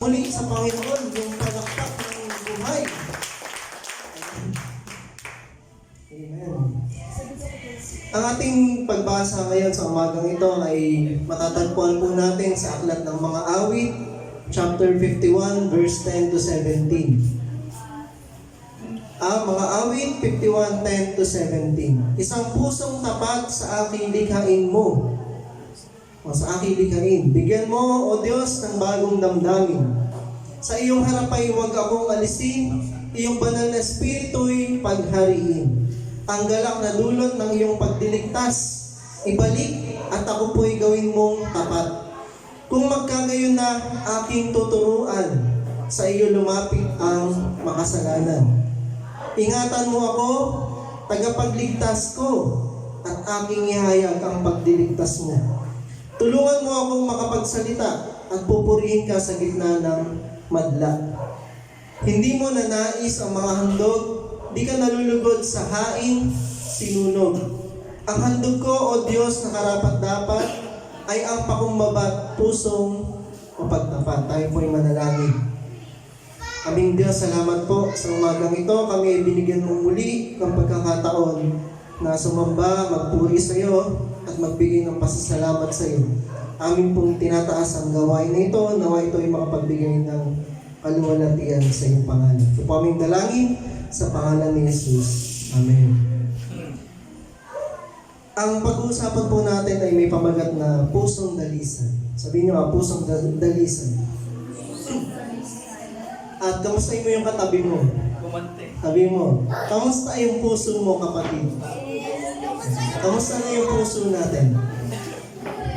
Muli sa Panginoon, yung palakpak ng buhay. Amen. Ang ating pagbasa ngayon sa umagang ito ay matatagpuan po natin sa Aklat ng Mga Awit, chapter 51, verse 10 to 17. Mga Awit 51, 10 to 17. Isang pusong tapat sa aking likhain mo. Sa aking likhain. Bigyan mo, O Diyos, ng bagong damdamin. Sa iyong harap ay huwag akong alisin, iyong banal na espiritu'y paghariin. Ang galak na dulot ng iyong pagdiligtas, ibalik at ako po'y gawin mong tapat. Kung magkagayon na aking tuturuan, sa iyo lumapit ang makasalanan. Ingatan mo ako, tagapagligtas ko, at aking ihayag ang pagdiligtas mo. Tulungan mo akong makapagsalita at pupurihin ka sa gitna ng madla. Hindi mo nanais ang mga handog, di ka nalulugod sa haing sinunog. Ang handog ko, O Diyos, na karapat-dapat ay ang pakumbaba pusong mapagtapat. Tayo po'y manalangin. Aming Diyos, salamat po sa umagang ito. Kami ay binigyan mo muli ng pagkakataon na sumamba, magpuri sa iyo at magbigay ng pasasalamat sa iyo. Amin pong tinataas ang gawain na ito, nawa ito ay makapagbigay ng kaluwalhatian sa iyong pangalan. Ito po aming dalangin sa pangalan ni Jesus. Amen. Ang pag-uusapan po natin ay may pamagat na pusong dalisan. Sabihin niyo pusong dalisan. At kamusta mo yung katabi mo? Sabi mo, kamusta yung puso mo, kapatid? Kamusta na yung puso natin?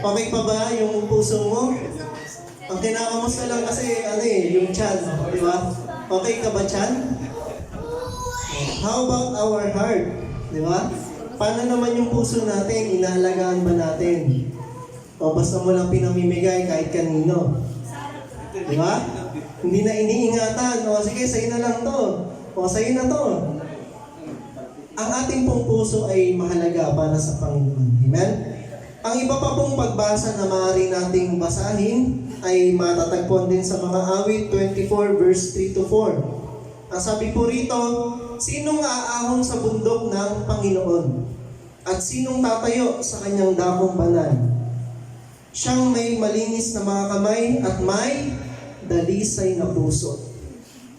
Okay pa ba yung puso mo? Ang kinakamusta lang kasi, yung tiyan, di ba? Okay ka ba tiyan? How about our heart? Di ba? Paano naman yung puso natin? Inaalagaan ba natin? O basta mo lang pinamimigay kahit kanino? Di ba? Hindi na iniingatan. O sige, sa'yo na lang to. O sa'yo na to. Ang ating pong puso ay mahalaga para sa Panginoon. Amen? Ang iba pa pong pagbasa na maaari nating basahin ay matatagpuan din sa mga awit 24 verse 3 to 4. Ang sabi po rito, sinong aahon sa bundok ng Panginoon? At sinong tatayo sa kanyang dakong banal? Siyang may malinis na mga kamay at may dalisay na puso,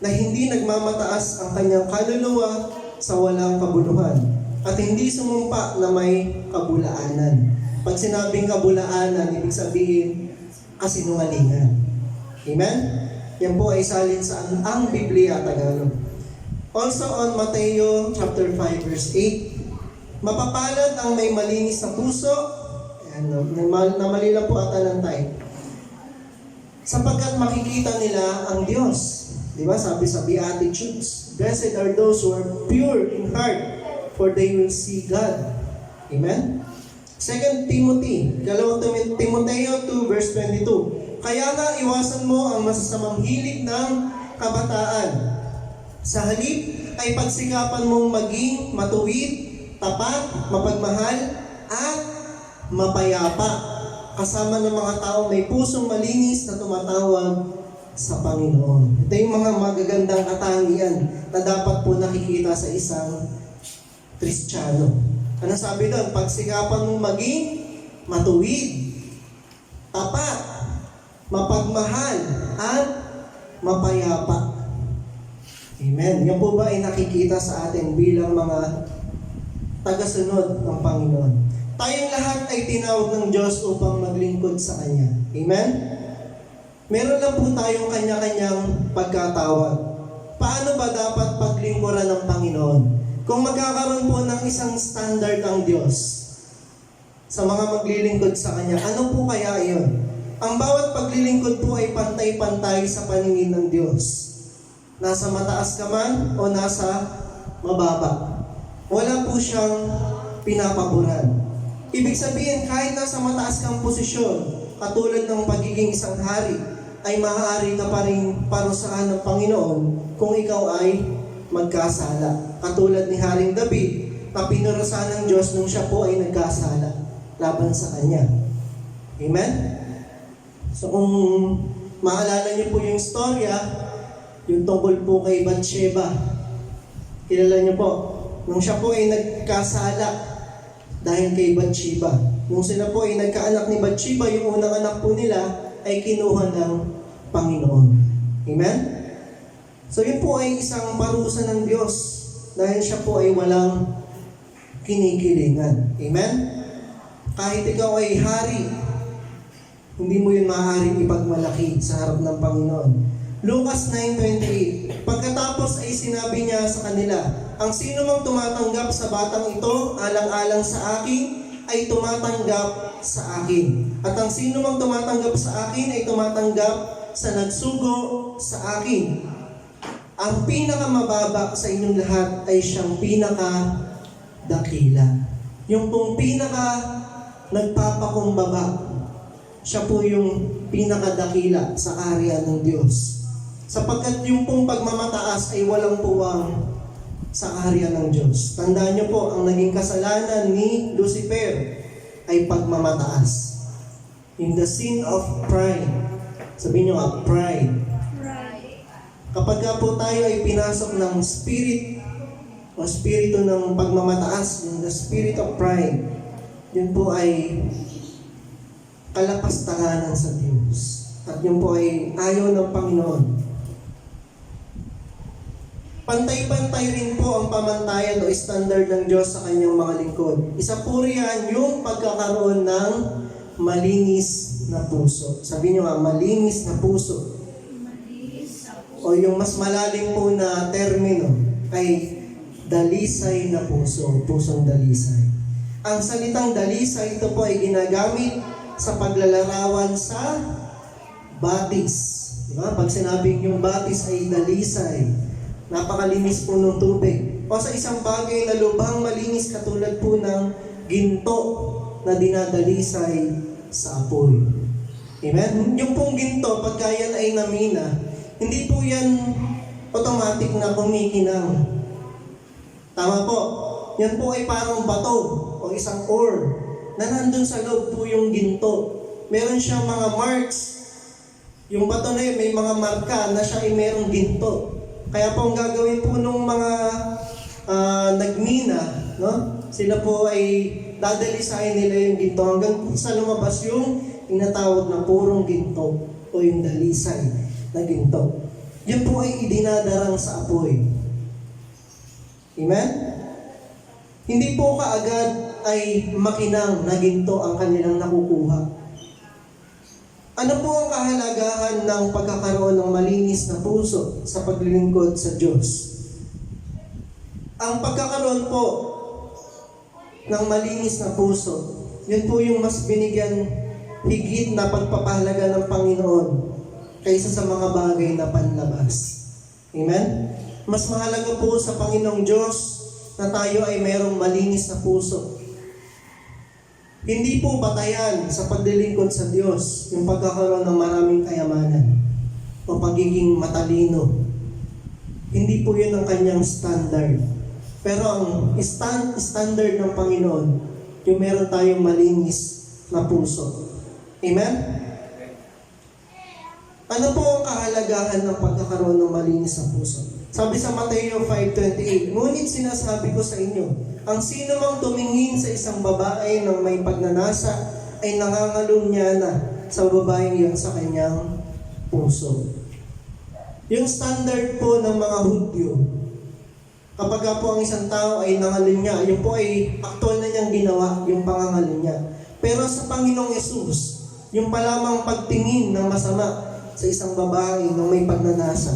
na hindi nagmamataas ang kanyang kaluluwa sa walang kabuluhan, at hindi sumumpa na may kabulaanan. Pag sinabing kabulaanan, ibig sabihin kasinungalingan. Amen? Yan po ay salin sa ang Biblia Tagalog. Also on Mateo chapter 5 verse 8, mapapalad ang may malinis na puso. Namali lang po ata ng time. Sapagkat makikita nila ang Diyos. Di ba? Sabi sa Beatitudes, blessed are those who are pure in heart, for they will see God. Amen? 2 Timothy, 2 Timoteo 2 verse 22. Kaya nga iwasan mo ang masasamang hilig ng kabataan. Sa halip ay pagsikapan mong maging matuwid, tapat, mapagmahal, at mapayapa, kasama ng mga taong may pusong malinis na tumatawag sa Panginoon. Ito yung mga magagandang katangian na dapat po nakikita sa isang Kristiyano. Ano sabi doon? Pagsikapan mong maging matuwid, tapat, mapagmahal, at mapayapa. Amen. Yan po ba ay nakikita sa atin bilang mga tagasunod ng Panginoon? Tayong lahat ay tinawag ng Diyos upang maglingkod sa Kanya. Amen? Meron lang po tayong kanya-kanyang pagkatawag. Paano ba dapat paglingkuran ng Panginoon? Kung magkakaroon po ng isang standard ang Diyos sa mga maglilingkod sa Kanya, ano po kaya iyon? Ang bawat paglilingkod po ay pantay-pantay sa paningin ng Diyos. Nasa mataas ka man o nasa mababa. Wala po siyang pinapaboran. Ibig sabihin, kahit nasa mataas kang posisyon, katulad ng pagiging isang hari, ay maaari ka pa rin parusahan ng Panginoon kung ikaw ay magkasala. Katulad ni Haring David, na pinurusahan ng Diyos nung siya po ay nagkasala laban sa Kanya. Amen? So kung Maalala niyo po yung istorya, yung tungkol po kay Bathsheba. Kilala niyo po, nung siya po ay nagkasala dahil kay Bathsheba. Nung sila po ay nagkaanak ni Bathsheba, yung unang anak po nila ay kinuha ng Panginoon. Amen? So yun po ay isang parusa ng Diyos dahil siya po ay walang kinikilingan. Amen? Kahit ikaw ay hari, hindi mo yun maaaring ipagmalaki sa harap ng Panginoon. Lucas 9:28. Pagkatapos ay sinabi niya sa kanila, ang sino mang tumatanggap sa batang ito, alang-alang sa akin, ay tumatanggap sa akin. At ang sino mang tumatanggap sa akin, ay tumatanggap sa nagsugo sa akin. Ang pinakamababa sa inyong lahat ay siyang pinakadakila. Yung pong nagpapakumbaba, siya po yung pinakadakila sa kaharian ng Diyos. Sapagkat yung pong pagmamataas ay walang puwang sa kaharian ng Diyos. Tandaan niyo po, ang naging kasalanan ni Lucifer ay pagmamataas. In the sin of pride. Sabihin niyo nga, pride. Kapag po tayo ay pinasok ng spirit o spirito ng pagmamataas, yung the spirit of pride, yun po ay kalapastanganan sa Diyos. At yun po ay ayaw ng Panginoon. Pantay-pantay rin po ang pamantayan o standard ng Diyos sa kanyang mga lingkod. Isa po riyan yung pagkakaroon ng malinis na puso. Sabi niyo nga, malinis na puso. O yung mas malalim po na termino ay dalisay na puso, pusong dalisay. Ang salitang dalisay, ito po ay ginagamit sa paglalarawan sa batis. Diba? Pag sinabing yung batis ay dalisay, napakalinis po ng tubig. O sa isang bagay na lubhang malinis katulad po ng ginto na dinadalisay sa apoy. Amen? Yung pong ginto, pagka yan ay namina, hindi po yan automatic na kumikinang. Tama po. Yan po ay parang bato o isang ore na nandun sa loob po yung ginto. Meron siyang mga marks. Yung bato na yun, may mga marka na siya ay merong ginto. Kaya po ang gagawin po nung mga nagmina, no? Sila po ay dadalisayin nila yung ginto hanggang sa lumabas yung tinatawag na purong ginto o yung dalisay na ginto. Yun po ay idinadarang sa apoy. Amen? Hindi po kaagad ay makinang na ginto ang kanilang nakukuha. Ano po ang kahalagahan ng pagkakaroon ng malinis na puso sa paglilingkod sa Diyos? Ang pagkakaroon po ng malinis na puso, yun po yung mas binigyan higit na pagpapahalaga ng Panginoon kaysa sa mga bagay na panlabas. Amen? Mas mahalaga po sa Panginoong Diyos na tayo ay mayroong malinis na puso. Hindi po batayan sa paglilingkod sa Diyos yung pagkakaroon ng maraming kayamanan o pagiging matalino. Hindi po yun ang kanyang standard. Pero ang standard ng Panginoon, yung meron tayong malinis na puso. Amen? Ano po ang kahalagahan ng pagkakaroon ng malinis na puso? Sabi sa Mateo 5:28, ngunit sinasabi ko sa inyo, ang sino mang tumingin sa isang babae ng may pagnanasa ay nangangalunya na sa babaeng iyon sa kanyang puso. Yung standard po ng mga Hudyo, kapag po ang isang tao ay nangalunya, yun po ay aktual na niyang ginawa, yung pangangalunya. Pero sa Panginoong Yesus, yung palamang pagtingin ng masama sa isang babae ng may pagnanasa,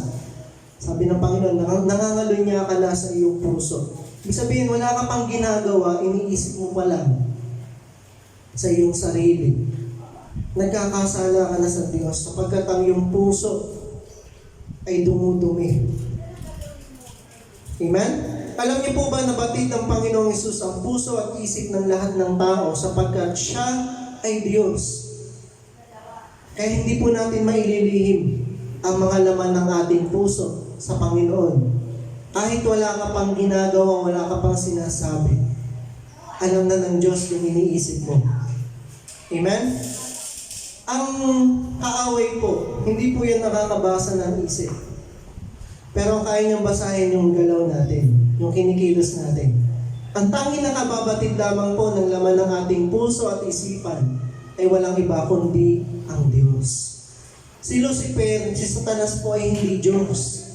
sabi ng Panginoon, nangangalunya ka na sa iyong puso. Ibig sabihin, wala ka pang ginagawa, iniisip mo pa lang sa iyong sarili. Nagkakasala ka na sa Diyos sapagkat ang iyong puso ay dumudumi. Amen? Alam niyo po ba na batid ng Panginoong Hesus ang puso at isip ng lahat ng tao sapagkat siya ay Diyos. Kaya hindi po natin maililihim ang mga laman ng ating puso sa Panginoon. Kahit wala ka pang ginagawa, wala ka pang sinasabi, alam na ng Diyos yung iniisip mo. Amen? Ang kaaway po, hindi po yan nakakabasa ng isip. Pero kaya niyang basahin yung galaw natin, yung kinikilos natin. Ang tanging nakababatid lamang po ng laman ng ating puso at isipan ay walang iba kundi ang Diyos. Si Lucifer, si Satanas po ay hindi Diyos.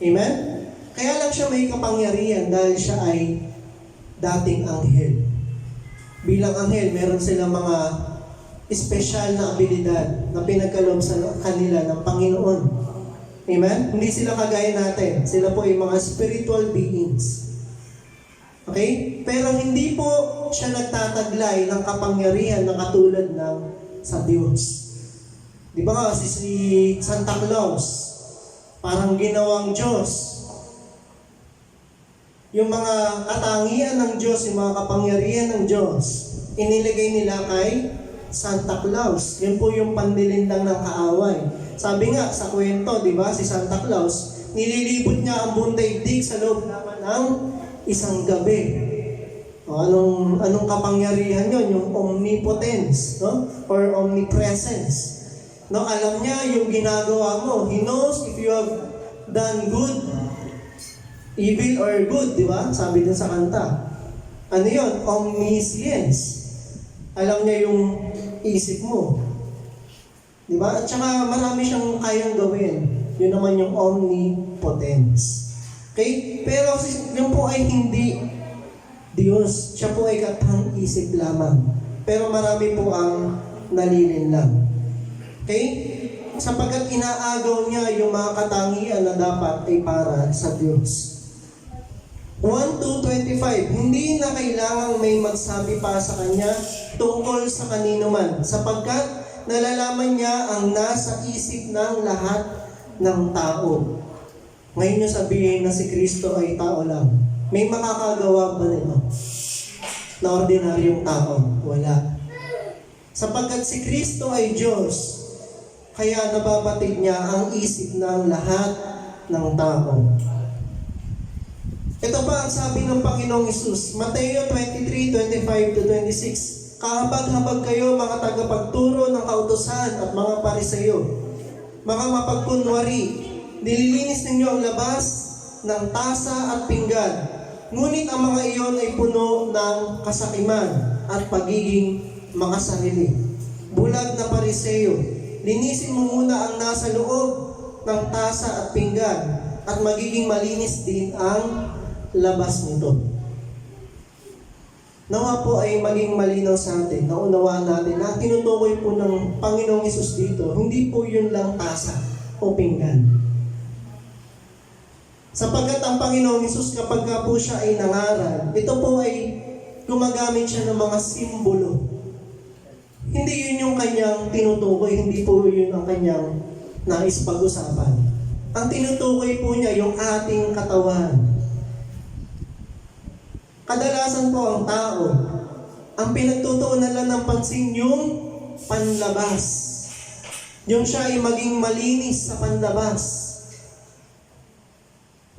Amen? Kaya lang siya may kapangyarihan dahil siya ay dating anghel. Bilang anghel, meron silang mga espesyal na abilidad na pinagkaloob sa kanila ng Panginoon. Amen? Hindi sila kagaya natin. Sila po ay mga spiritual beings. Okay? Pero hindi po siya nagtataglay ng kapangyarihan na katulad ng sa Diyos. Di ba kasi si Santa Claus, parang ginawang Diyos. Yung mga katangian ng Diyos, yung mga kapangyarihan ng Diyos, iniligay nila kay Santa Claus. Yun po yung pandilindang ng kaaway. Sabi nga sa kwento, di ba, si Santa Claus, nililibot niya ang buong daigdig sa loob naman ng isang gabi. O, anong kapangyarihan yun? Yung omnipotence, no? Or omnipresence. No, alam niya yung ginagawa mo. He knows if you have done good, evil or good, di ba? Sabi dun sa kanta. Ano yun? Omniscience. Alam niya yung isip mo. Di ba? At saka marami siyang kayang gawin. Yun naman yung omnipotence. Okay? Pero yun po ay hindi Diyos. Siya po ay katang-isip lamang. Pero marami po ang nalilinlang. Okay? Sapagkat inaagaw niya yung mga katangian na dapat ay para sa Diyos. 1:25, hindi na kailangang may magsabi pa sa kanya tungkol sa kanino man, sapagkat nalalaman niya ang nasa isip ng lahat ng tao. Ngayon niyo sabihin na si Kristo ay tao lang. May makakagawa ba nito? Na ordinaryong tao? Wala. Sapagkat si Kristo ay Diyos, kaya nababatid niya ang isip ng lahat ng tao. Ito pa ang sabi ng Panginoong Hesus, Mateo 23:25-26. Kahabag-habag kayo mga tagapagturo ng kautusan at mga pariseyo, mga mapagkunwari, nililinis ninyo ang labas ng tasa at pinggan, ngunit ang mga iyon ay puno ng kasakiman at pagiging makasarili. Bulag na pariseyo, linisin mo muna ang nasa loob ng tasa at pinggan at magiging malinis din ang labas nito. Nawa po ay maging malinaw sa atin, naunawaan natin na tinutukoy po ng Panginoong Hesus dito, hindi po yun lang tasa o pinggan. Sapagkat ang Panginoong Hesus kapag ka po siya ay nangaral, ito po ay gumagamit siya ng mga simbolo. Hindi yun yung kanyang tinutukoy, hindi po yun ang kanyang nais pag-usapan. Ang tinutukoy po niya yung ating katawan. Kadalasan po ang tao, ang pinagtutuunan lang ng pansin yung panlabas. Yung siya ay maging malinis sa panlabas.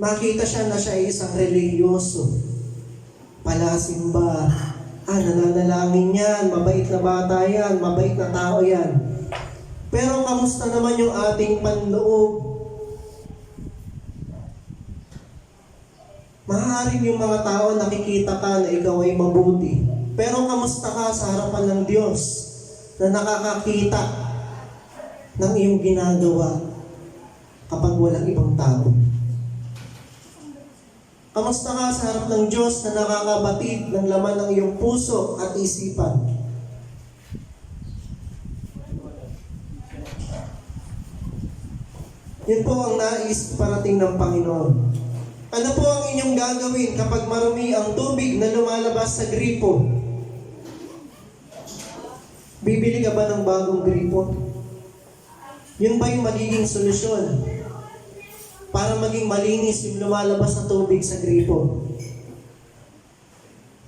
Makita siya na siya ay isang religyoso. Palasimba. Nananalangin yan, mabait na bata yan, mabait na tao yan. Pero kamusta naman yung ating panloob? Maaaring yung mga tao nakikita ka na ikaw ay mabuti. Pero kamusta ka sa harapan ng Diyos na nakakakita ng iyong ginagawa kapag walang ibang tao? Kamusta ka sa harap ng Diyos na nakakabatid ng laman ng iyong puso at isipan? Yun po ang nais parating ng Panginoon. Ano po ang inyong gagawin kapag marumi ang tubig na lumalabas sa gripo? Bibili ka ba ng bagong gripo? Yun ba yung magiging solusyon para maging malinis yung lumalabas na tubig sa gripo?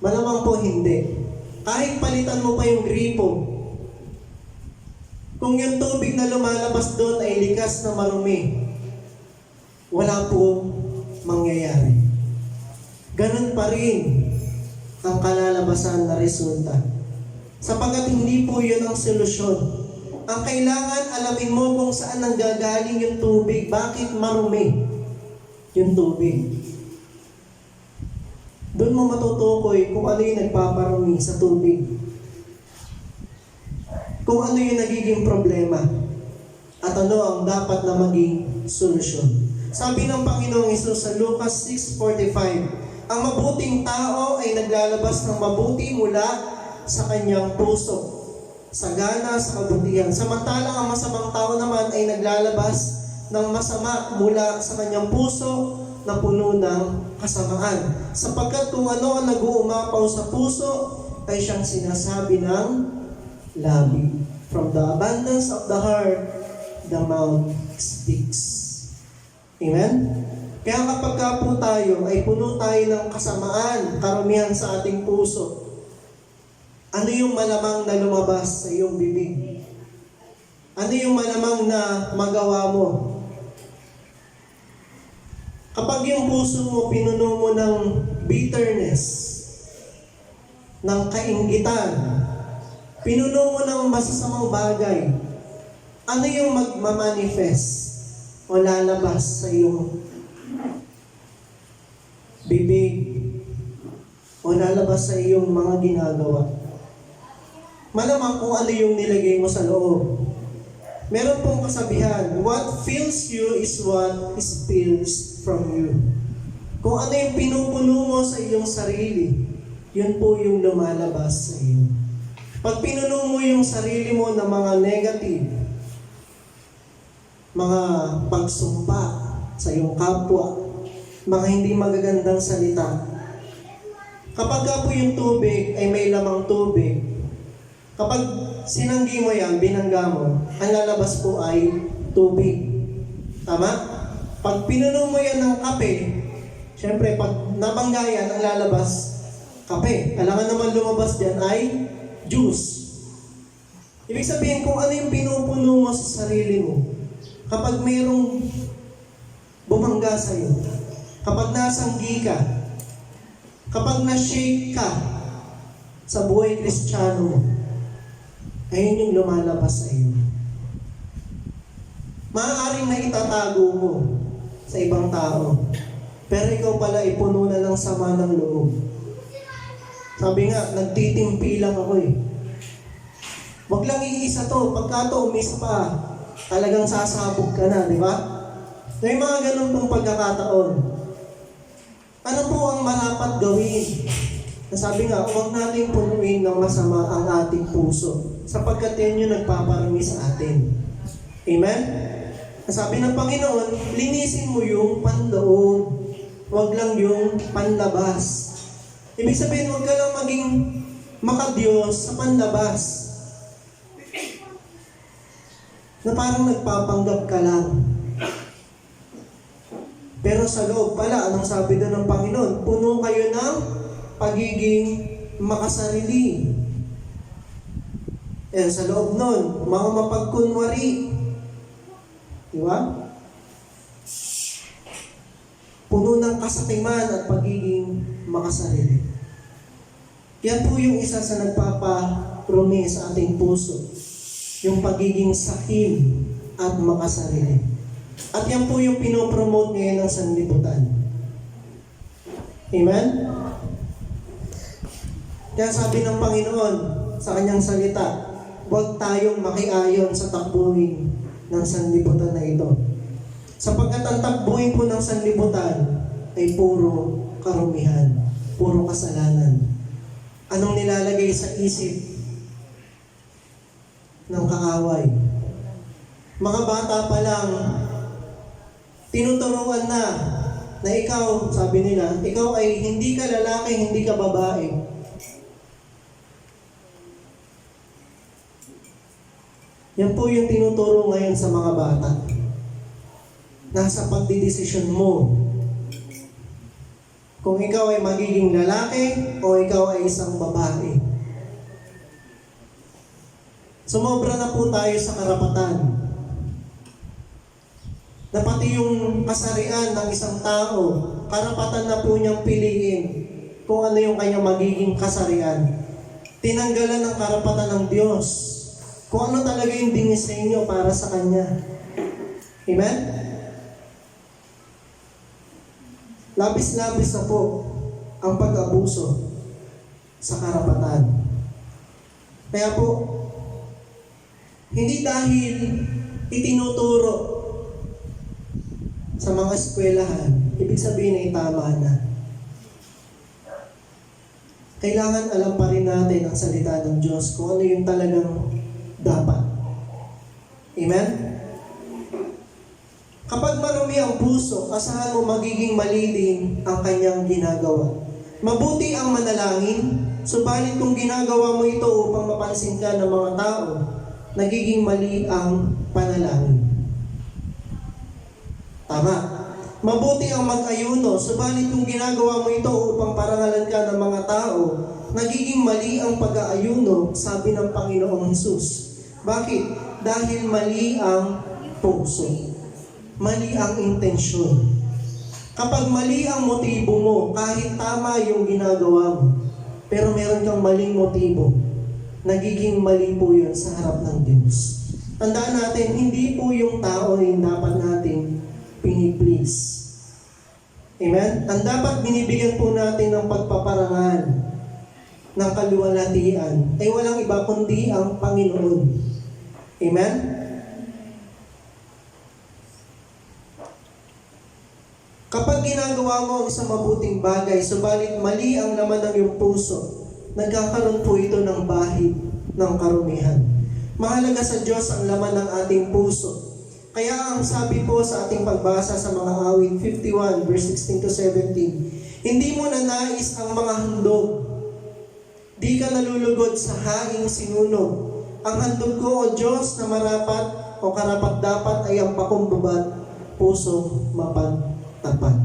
Malamang po hindi. Kahit palitan mo pa yung gripo, kung yung tubig na lumalabas doon ay likas na marumi, wala po mangyayari. Ganun pa rin ang kalalabasan na resulta. Sapagkat hindi po yun ang solusyon. Ang kailangan, alamin mo kung saan nanggagaling yung tubig. Bakit marumi yung tubig? Doon mo matutukoy kung ano yung nagpaparumi sa tubig. Kung ano yung nagiging problema. At ano ang dapat na maging solusyon. Sabi ng Panginoong Hesus sa Lucas 6:45, ang mabuting tao ay naglalabas ng mabuti mula sa kanyang puso, sagana sa kabutihan. Samantalang ang masamang tao naman ay naglalabas ng masama mula sa kanyang puso na puno ng kasamaan. Sapagkat kung ano ang nag-uumapaw sa puso ay siyang sinasabi ng labi. From the abundance of the heart, the mouth speaks. Amen? Kaya kapag ka po tayo ay puno tayo ng kasamaan, karumihan sa ating puso, ano yung malamang na lumabas sa iyong bibig? Ano yung malamang na magawa mo? Kapag yung puso mo pinuno mo ng bitterness, ng kainggitan, pinuno mo ng masasamang bagay, ano yung magmamanifest o lalabas sa iyong bibig o lalabas sa iyong mga ginagawa? Malamang kung ano yung nilagay mo sa loob. Meron pong kasabihan, what fills you is what spills from you. Kung ano yung pinupuno mo sa iyong sarili, yun po yung lumalabas sa iyo. Pag pinuno mo yung sarili mo ng mga negative, mga pagsumpa sa iyong kapwa, mga hindi magagandang salita. Kapag ka po yung tubig ay may lamang tubig, kapag sinanggi mo yan, binangga mo, ang lalabas po ay tubig. Tama? Pag pinuno mo yan ng kape, syempre pag nabangga yan, ang lalabas, kape. Alangan naman lumabas dyan ay juice. Ibig sabihin, kung ano yung pinupuno mo sa sarili mo, kapag mayroong bumangga sa iyo, kapag nasanggi ka, kapag na-shake ka sa buhay Kristiyano mo, ayun yung lumalabas sa iyo. Maaaring na itatago mo sa ibang tao, pero ikaw pala ay puno na ng sama ng loob. Sabi nga, nagtitimpi lang ako eh. Wag lang iisa to, pagka to umis pa, talagang sasabog ka na, di ba? May mga ganun pong pagkakataon. Ano po ang marapat gawin? Sabi nga, huwag natin punuin ng masama ang ating puso, sapagkat yan yung nagpaparami sa atin. Amen? Sabi ng Panginoon, linisin mo yung panloob, huwag lang yung panlabas. Ibig sabihin, huwag ka lang maging makadiyos sa panlabas, na parang nagpapanggap ka lang. Pero sa loob pala, anong sabi doon ng Panginoon? Puno kayo ng pagiging makasarili. Eh, sa loob nun, mga mapagkunwari. Di ba? Puno ng kasakiman at pagiging makasarili. Yan po yung isa sa nagpaparumi sa ating puso. Yung pagiging sakim at makasarili. At yan po yung pinopromote ngayon ng sanlibutan. Amen? Kaya sabi ng Panginoon sa kanyang salita, huwag tayong makiayon sa takbuhin ng sanlibutan na ito. Sapagkat ang takbuhin po ng sanlibutan ay puro karumihan, puro kasalanan. Anong nilalagay sa isip ng kaaway? Mga bata pa lang, tinuturuan na ikaw, sabi nila, ikaw ay hindi ka lalaki, hindi ka babae. Yan po yung tinuturo ngayon sa mga bata. Nasa pagdidesisyon mo kung ikaw ay magiging lalaki o ikaw ay isang babae. Sumobra na po tayo sa karapatan. Na pati yung kasarian ng isang tao, karapatan na po niyang piliin kung ano yung kanyang magiging kasarian. Tinanggalan ng karapatan ng Diyos kung ano talaga yung dinisenyo para sa Kanya. Amen? Labis-labis na po ang pag-abuso sa karapatan. Kaya po, hindi dahil itinuturo sa mga eskwelahan, ibig sabihin ay tama na. Kailangan alam pa rin natin ang salita ng Diyos kung ano yung talagang dapat. Amen? Kapag marumi ang puso, asahan mo magiging mali din ang kanyang ginagawa. Mabuti ang manalangin, subalit kung ginagawa mo ito upang mapansin ka ng mga tao, nagiging mali ang panalangin. Tama. Mabuti ang mag-ayuno, subalit kung ginagawa mo ito upang parangalan ka ng mga tao, nagiging mali ang pag-aayuno, sabi ng Panginoong Hesus. Bakit? Dahil mali ang puso. Mali ang intensyon. Kapag mali ang motibo mo, kahit tama yung ginagawa mo, pero meron kang maling motibo, nagiging mali po yun sa harap ng Diyos. Tandaan natin, hindi po yung tao yung dapat natin piniplease. Amen? Ang dapat binibigyan po natin ng pagpaparangal, ng kaluwalhatian, ay walang iba kundi ang Panginoon. Amen? Kapag ginagawa mo ang isang mabuting bagay, subalit mali ang laman ng iyong puso, nagkakaroon po ito ng bahid ng karumihan. Mahalaga sa Diyos ang laman ng ating puso. Kaya ang sabi po sa ating pagbasa sa mga awit 51, verse 16 to 17, hindi mo nanais ang mga handog. Di ka nalulugod sa haing sinunog. Ang handog ko, O Diyos, na marapat o karapat-dapat ay ang pakumbaba, puso mapagtapat.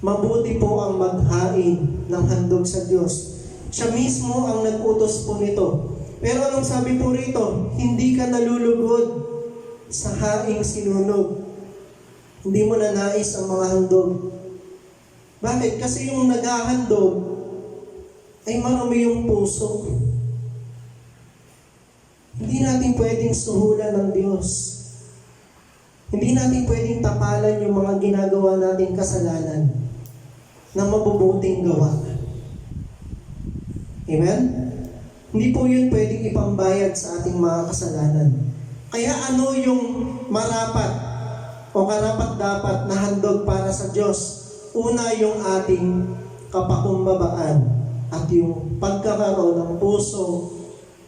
Mabuti po ang maghain ng handog sa Diyos. Siya mismo ang nag-utos po nito. Pero anong sabi po rito? Hindi ka nalulugod sa haing sinunog. Hindi mo na nais ang mga handog. Bakit? Kasi yung naghahandog ay marumi yung puso. Hindi natin pwedeng suhulan ng Diyos. Hindi natin pwedeng tapalan yung mga ginagawa nating kasalanan na mabubuting gawa. Amen? Hindi po yun pwedeng ipambayad sa ating mga kasalanan. Kaya ano yung marapat o karapat-dapat na handog para sa Diyos? Una, yung ating kapakumbabaan at yung pagkakaroon ng puso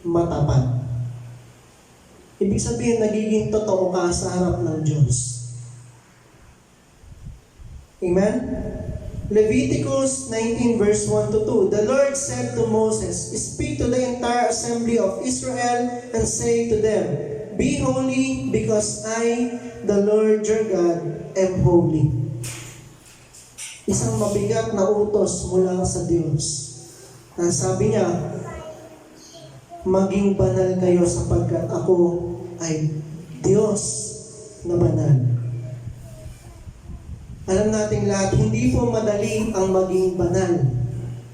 matapat. Ibig sabihin, nagiging totoo ka sa harap ng Diyos. Amen? Leviticus 19 verse 1 to 2, The Lord said to Moses, Speak to the entire assembly of Israel and say to them, Be holy because I, the Lord your God, am holy. Isang mabigat na utos mula sa Diyos. Na sabi niya, maging banal kayo sapagkat ako ay Diyos na banal. Alam nating lahat, hindi po madali ang maging banal.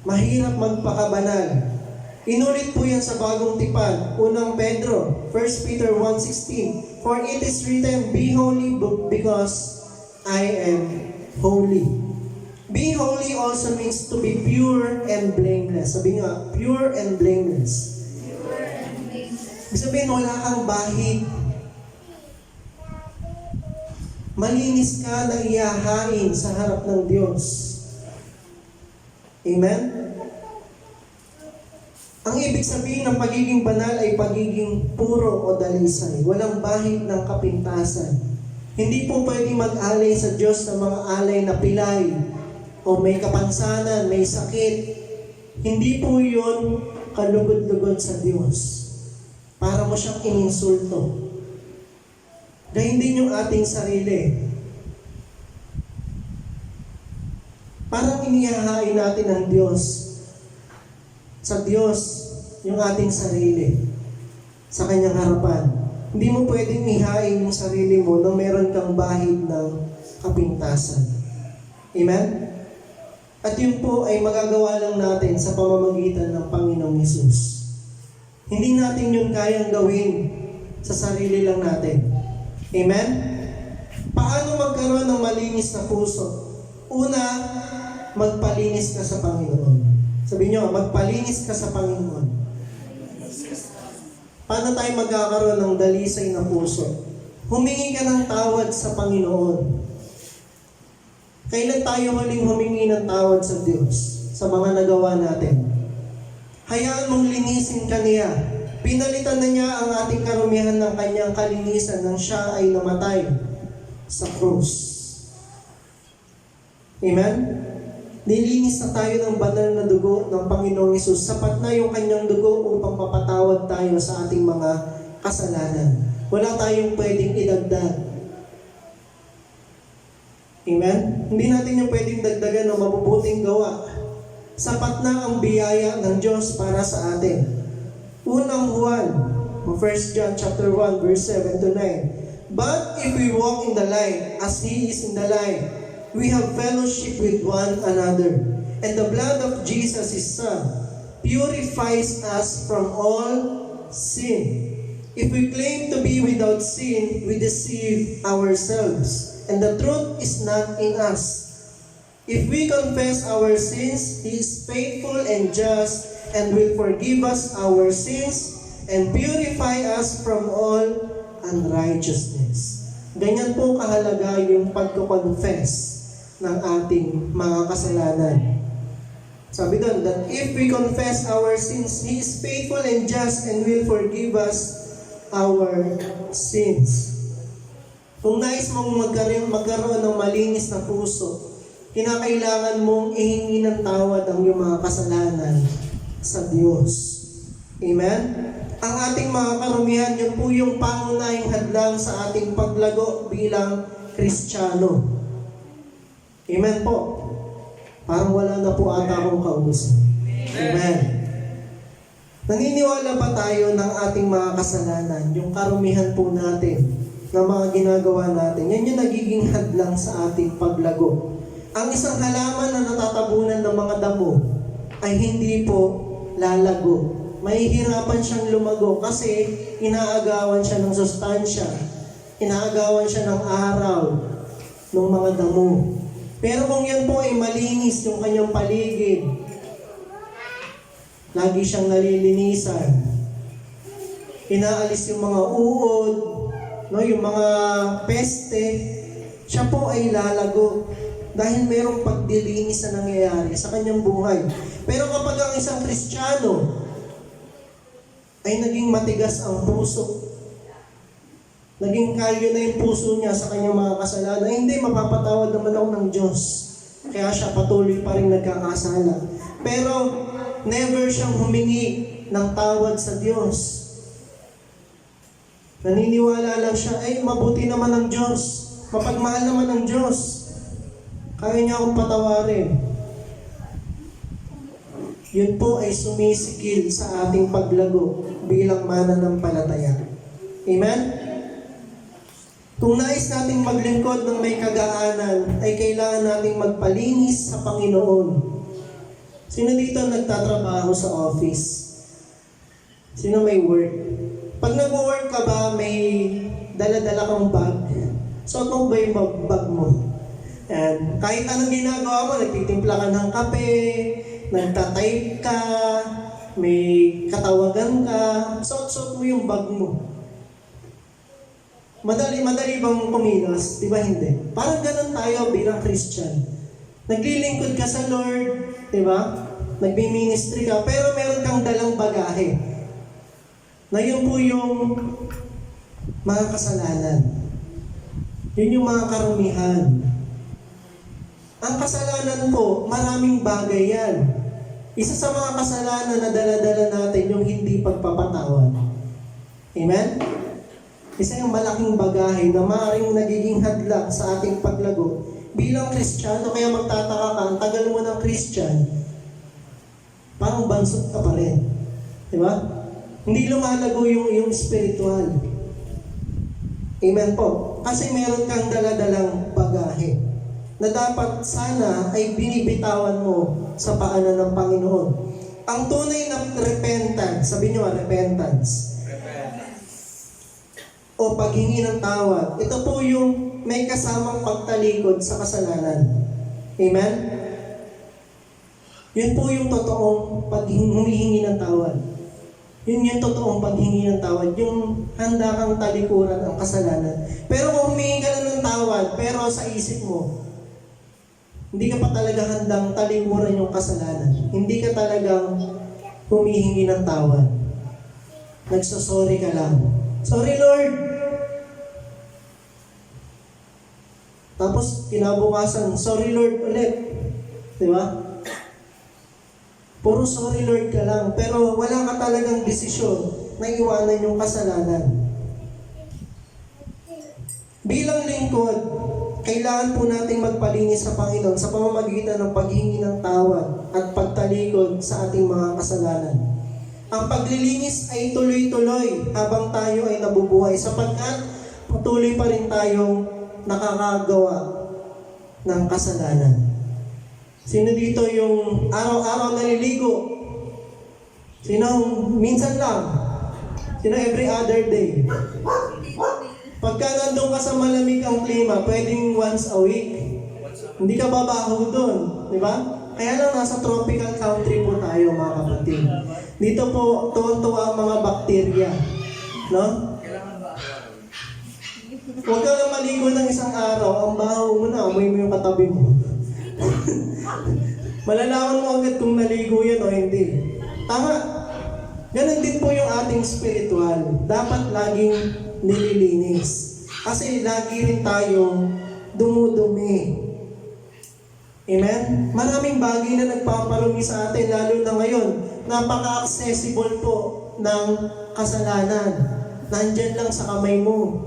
Mahirap magpakabanal. Inulit po yan sa bagong tipan. Unang Pedro, 1 Peter 1:16. For it is written, Be holy because I am holy. Be holy also means to be pure and blameless. Sabi nga, pure and blameless. Pure and blameless. Ibig sabihin, wala kang bahid. Malinis ka na iyahain sa harap ng Diyos. Amen? Ang ibig sabihin ng pagiging banal ay pagiging puro o dalisay. Walang bahid ng kapintasan. Hindi po pwedeng mag-alay sa Diyos ng mga alay na pilay o may kapansanan, may sakit. Hindi po yun kalugod-lugod sa Diyos. Para mo siyang ininsulto. Gayun din yung ating sarili. Parang inihahain natin ang Diyos. Sa Diyos, yung ating sarili. Sa Kanyang harapan. Hindi mo pwedeng ihain yung sarili mo nung meron kang bahid ng kapintasan. Amen? At yun po ay magagawa lang natin sa pamamagitan ng Panginoong Hesus. Hindi natin yun kayang gawin sa sarili lang natin. Amen? Paano magkaroon ng malinis na puso? Una, magpalinis ka sa Panginoon. Sabihin nyo, magpalinis ka sa Panginoon. Paano tayo magkakaroon ng dalisay na puso? Humingi ka ng tawad sa Panginoon. Kailan tayo huling humingi ng tawad sa Diyos sa mga nagawa natin? Hayaan mong linisin ka niya. Pinalitan na niya ang ating karumihan ng kanyang kalinisan nang siya ay namatay sa krus. Amen? Nilinis na tayo ng banal na dugo ng Panginoong Hesus. Sapat na yung kanyang dugo upang mapatawad tayo sa ating mga kasalanan. Wala tayong pwedeng idagdag. Amen? Hindi natin yung pwedeng dagdagan ng mabubuting gawa. Sapat na ang biyaya ng Diyos para sa atin. Unang Juan, 1 John chapter 1, verse 7 to 9. But if we walk in the light, as He is in the light, we have fellowship with one another. And the blood of Jesus, His Son, purifies us from all sin. If we claim to be without sin, we deceive ourselves, and the truth is not in us. If we confess our sins, He is faithful and just, and will forgive us our sins, and purify us from all unrighteousness. Ganyan po kahalaga yung pagko-confess ng ating mga kasalanan. Sabi doon, that if we confess our sins, He is faithful and just and will forgive us our sins. Kung nais mong magkaroon ng malinis na puso, kinakailangan mong ihingi ng tawad ang iyong mga kasalanan sa Diyos. Amen? Ang ating mga karumihan, yun po yung pangunahing hadlang sa ating paglago bilang Kristiyano. Amen po. Parang wala na po ata akong kausap. Amen. Naniniwala ba tayo ng ating mga kasalanan, yung karumihan po natin, na mga ginagawa natin, yan yung nagiging hadlang sa ating paglago. Ang isang halaman na natatabunan ng mga damo ay hindi po lalago. Mahihirapan siyang lumago kasi inaagawan siya ng sustansya, inaagawan siya ng araw ng mga damo. Pero kung yan po ay malinis yung kanyang paligid, lagi siyang nalilinisan, inaalis yung mga uod, no, yung mga peste, siya po ay lalago dahil mayroong pagdilinis na nangyayari sa kanyang buhay. Pero kapag ang isang Kristiyano ay naging matigas ang puso, naging kalyo na yung puso niya sa kanyang mga kasalanan, ay hindi, mapapatawad naman ako ng Diyos. Kaya siya patuloy pa rin nagkakasala. Pero never siyang humingi ng tawad sa Diyos. Naniniwala lang siya, ay mabuti naman ang Diyos, mapagmahal naman ang Diyos, kaya niya akong patawarin. Yun po ay sumisikil sa ating paglago bilang mananampalataya. Amen? Kung nais nating maglingkod ng may kagaanan, ay kailangan nating magpalinis sa Panginoon. Sino dito nagtatrabaho sa office? Sino may work? Pag nag-work ka ba, may dala-dala kang bag? Suot mo ba yung bag mo? And kahit anong ginagawa mo, nagtitimpla ka ng kape, nagtatype ka, may katawagan ka, suot mo yung bag mo. Madali bang kumilos? Di ba hindi? Parang ganun tayo bilang Christian. Naglilingkod ka sa Lord, di ba? Nagbi-ministry ka, pero meron kang dalang bagahe. Na yun po yung mga kasalanan. Yun yung mga karumihan. Ang kasalanan po, maraming bagay yan. Isa sa mga kasalanan na dala-dala natin yung hindi pagpapatawad. Amen? Isa yung malaking bagahe na maaaring nagiging hadlang sa ating paglago bilang Kristiyano. Kaya magtataka ka, ang tagal mo ng Christian, parang bansot ka pa rin. Di ba? Hindi lumalago yung spiritual. Amen po. Kasi meron kang dala-dalang bagahe na dapat sana ay binibitawan mo sa paanan ng Panginoon. ang tunay na repentance, sabi nyo repentance, o paghingi ng tawad, ito po yung may kasamang pagtalikod sa kasalanan. Amen? Yun po yung totoong humihingi ng tawad. Yun yung totoong paghingi ng tawad, yung handa kang talikuran ang kasalanan. Pero kung humingi ka na ng tawad, pero sa isip mo, hindi ka pa talaga handang talikuran yung kasalanan. Hindi ka talagang humihingi ng tawad. Nagsasorry ka lang. Sorry Lord! Tapos kinabukasan, sorry Lord ulit. Di ba? Puro sorry Lord ka lang, pero wala ka talagang desisyon na iwanan yung kasalanan. Bilang lingkod, kailangan po nating magpalinis sa Panginoon sa pamamagitan ng paghingi ng tawad at pagtalikod sa ating mga kasalanan. Ang paglilinis ay tuloy-tuloy habang tayo ay nabubuhay sapagkat patuloy pa rin tayong nakakagawa ng kasalanan. Sino dito yung araw-araw naliligo? Sino minsan lang? Sino every other day? Pagka nandun ka sa malamig ang klima, pwedeng once a week. Hindi ka babaho doon, di ba? Kaya lang nasa tropical country po tayo mga kapatid. Dito po tuwan-tuwa ang mga bakterya. No? Huwag ka lang maligo ng isang araw, ang baho mo na, amoy mo yung katabi mo. Malalaman mo agad kung naligo yan o hindi. Tama. Ganon din po yung ating spiritual. Dapat laging nililinis. Kasi lagi rin tayong dumudumi. Amen? Maraming bagay na nagpaparumi sa atin, lalo na ngayon. Napaka-accessible po ng kasalanan. Nandyan lang sa kamay mo.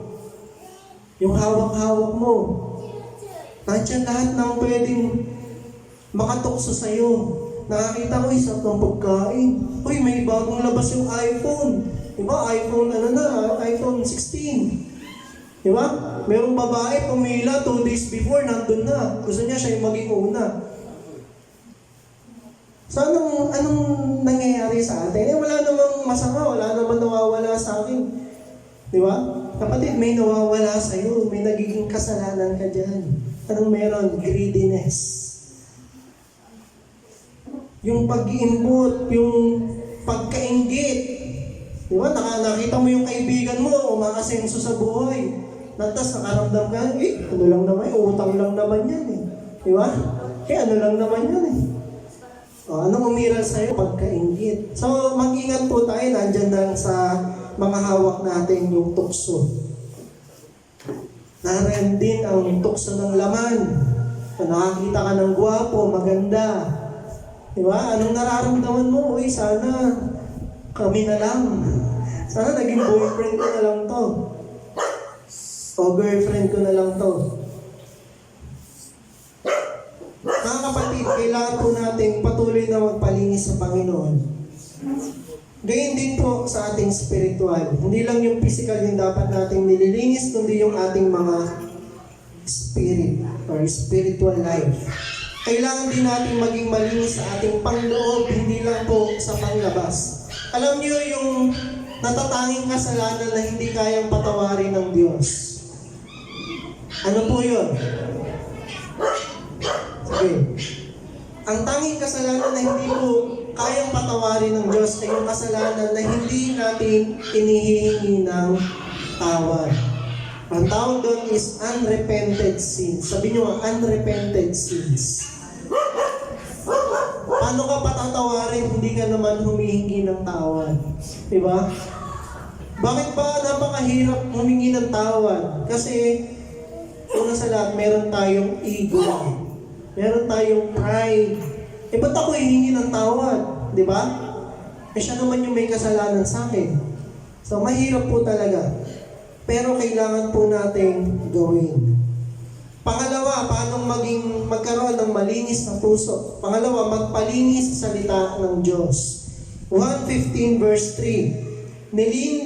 Yung hawak-hawak mo. Nandyan lahat ng pwedeng makatukso sa'yo. Nakakita ko isa ng pagkain. Uy, may bagong labas yung iPhone. Diba? iPhone iPhone 16. Diba? Merong babae pumila 2 days before, nandun na. Gusto niya siya yung maging una. So, anong nangyayari sa atin? Wala namang masama, wala namang nawawala sa akin. Diba? Kapatid, may nawawala sa'yo. May nagiging kasalanan ka dyan. Anong meron? Greediness. Yung pag-iimbot, yung pagkainggit. Di ba? Nakita mo yung kaibigan mo, umakasenso sa buhay. Natas, nakaramdam ka, ano lang naman, utang lang naman yan eh. Di ba? Ano lang naman yan eh. Anong umiral sa'yo? Pagkainggit. So, mag-ingat po tayo, nandyan lang sa mga hawak natin yung tukso. Naroon din ang tukso ng laman. Nakakita ka ng gwapo, maganda. Diba? Anong nararamdaman mo? Uy, sana kami na lang. Sana naging boyfriend ko na lang to. O girlfriend ko na lang to. Mga kapatid, kailangan po natin patuloy na magpalinis sa Panginoon. Gayun din po sa ating spiritual. Hindi lang yung physical yung dapat nating nililinis, kundi yung ating mga spirit or spiritual life. Kailangan din natin maging malinis sa ating panloob, hindi lang po sa panglabas. Alam niyo yung natatanging kasalanan na hindi kayang patawarin ng Diyos. Ano po yun? Sige. Ang tanging kasalanan na hindi po kayang patawarin ng Diyos ay yung kasalanan na hindi natin inihihingi ng tawad. Ang tawag doon is unrepented sins. Sabi nyo unrepented sins. Paano ka patatawarin hindi ka naman humihingi ng tawad? Diba? Bakit ba napakahirap humingi ng tawad? Kasi una sa lahat, meron tayong ego. Meron tayong pride. Ba't ako hihingi ng tawad? Diba? Siya naman yung may kasalanan sa akin. So mahirap po talaga. Pero kailangan po nating gawin. Pangalawa, paano magkaroon ng malinis na puso? Pangalawa, magpalinis sa salita ng Diyos. 1:15 verse 3.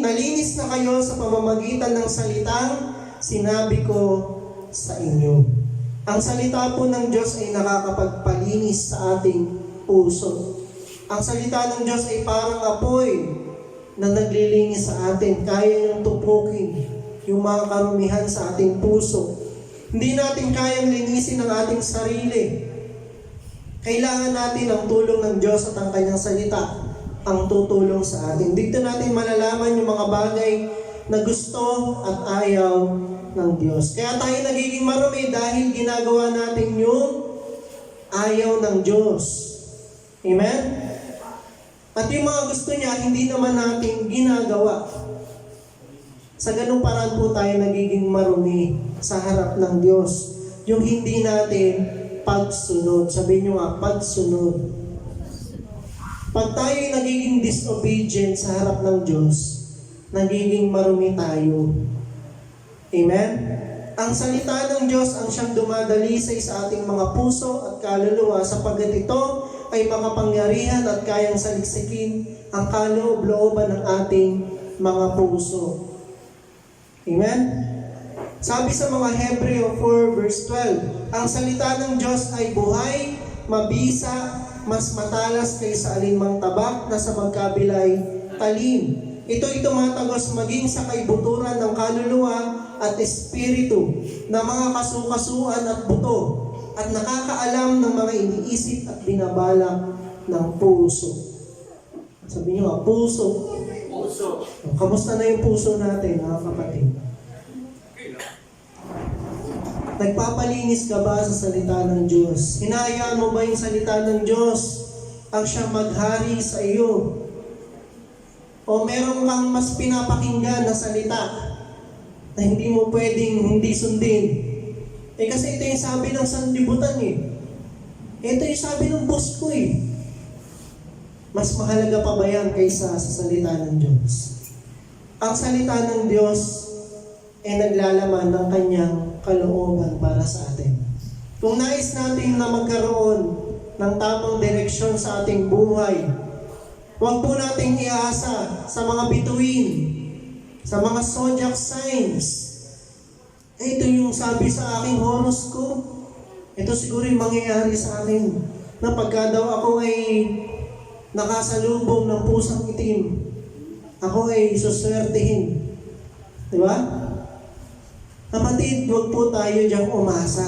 Nalinis na kayo sa pamamagitan ng salitang sinabi ko sa inyo. Ang salita po ng Diyos ay nakakapagpalinis sa ating puso. Ang salita ng Diyos ay parang apoy na naglilinis sa atin. Kaya niyang tupukin yung mga karumihan sa ating puso. Hindi natin kayang linisin ang ating sarili. Kailangan natin ang tulong ng Diyos at ang Kanyang salita ang tutulong sa atin. Dito natin malalaman yung mga bagay na gusto at ayaw ng Diyos. Kaya tayo nagiging marumi dahil ginagawa natin yung ayaw ng Diyos. Amen? At yung mga gusto niya, hindi naman natin ginagawa. Sa ganung paraan po tayo nagiging marumi sa harap ng Diyos. Yung hindi natin pagsunod. Sabihin nyo nga, pagsunod. Pag tayo nagiging disobedient sa harap ng Diyos, nagiging marumi tayo. Amen? Ang salita ng Diyos ang siyang dumadalisay sa ating mga puso at kaluluwa sapagkat ito ay makapangyarihan at kayang saliksikin ang kaloob-looban ng ating mga puso. Amen? Sabi sa mga Hebreo 4 verse 12, ang salita ng Diyos ay buhay, mabisa, mas matalas kaysa alinmang tabak na sa magkabilay talim. Ito'y tumatagos maging sa kaibuturan ng kaluluwa at espiritu, na mga kasukasuan at buto, at nakakaalam ng mga iniisip at binabalak ng puso. Sabi niyo nga, puso. Puso. Kamusta na yung puso natin, mga kapatid? Nagpapalinis ka ba sa salita ng Diyos? Hinahayaan mo ba yung salita ng Diyos ang siyang maghari sa iyo? O meron kang mas pinapakinggan na salita na hindi mo pwedeng hindi sundin? Kasi ito yung sabi ng sanlibutan Ito yung sabi ng boss ko Mas mahalaga pa ba yan kaysa sa salita ng Diyos? Ang salita ng Diyos ay naglalaman ng kanyang kalooban para sa atin. Kung nais natin na magkaroon ng tamang direksyon sa ating buhay, huwag po nating iasa sa mga bituin, sa mga zodiac signs. Ito yung sabi sa aking horoscope. Ito siguro yung mangyayari sa akin. Na pagka daw ako ay nakasalubong ng pusang itim, ako ay suswertehin. Di ba? Kapatid, huwag po tayo diyang umasa.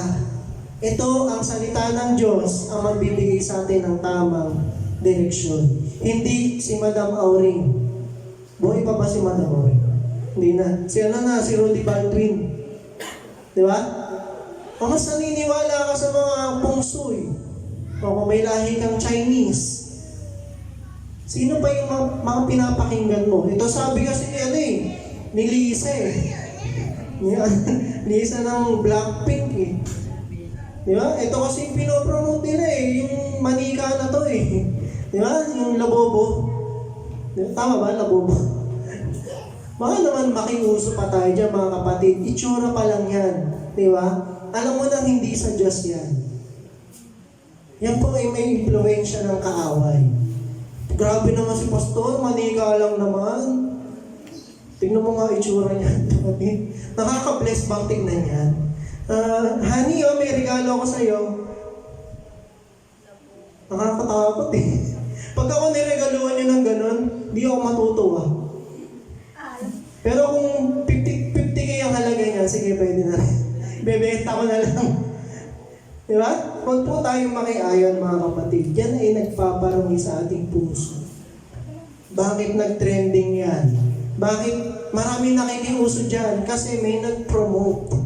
Ito ang salita ng Diyos ang magbibigay sa atin ng tamang direksyon. Hindi si Madam Auring. Buhay pa ba si Madam Auring? Hindi na. Si Rudy Baldwin. Di ba? O mas naniniwala ka sa mga pungsoy. O kung may lahi kang Chinese. Sino pa yung mga pinapakinggan mo? Ito sabi kasi ni Lisa Lisa ng Blackpink Di ba? Ito kasi yung pinopromote nila yung manika na to Di ba? Yung labobo. Tama ba? Labobo. Baka naman makiuso pa tayo dyan, mga kapatid. Itsura pa lang yan. Di ba? Alam mo nang hindi sa Diyos yan. Yan po ay may impluensya ng kaaway. Grabe naman si Pastor, manika lang naman. Tignan mo nga itsura niya. Nakaka-bless bang tignan yan? Honey, may regalo ako sa'yo. Nakakatakot Pag ako niregaluhan niyo ng ganun, di ako matutuwa. Pero kung 50K ang halaga niya, sige, pwede na rin. Bebenta ko na lang. Di ba? Huwag po tayong makiayon, mga kapatid. Yan ay nagpaparami sa ating puso. Bakit nag-trending yan? Bakit marami nakikiuso dyan? Kasi may nag-promote.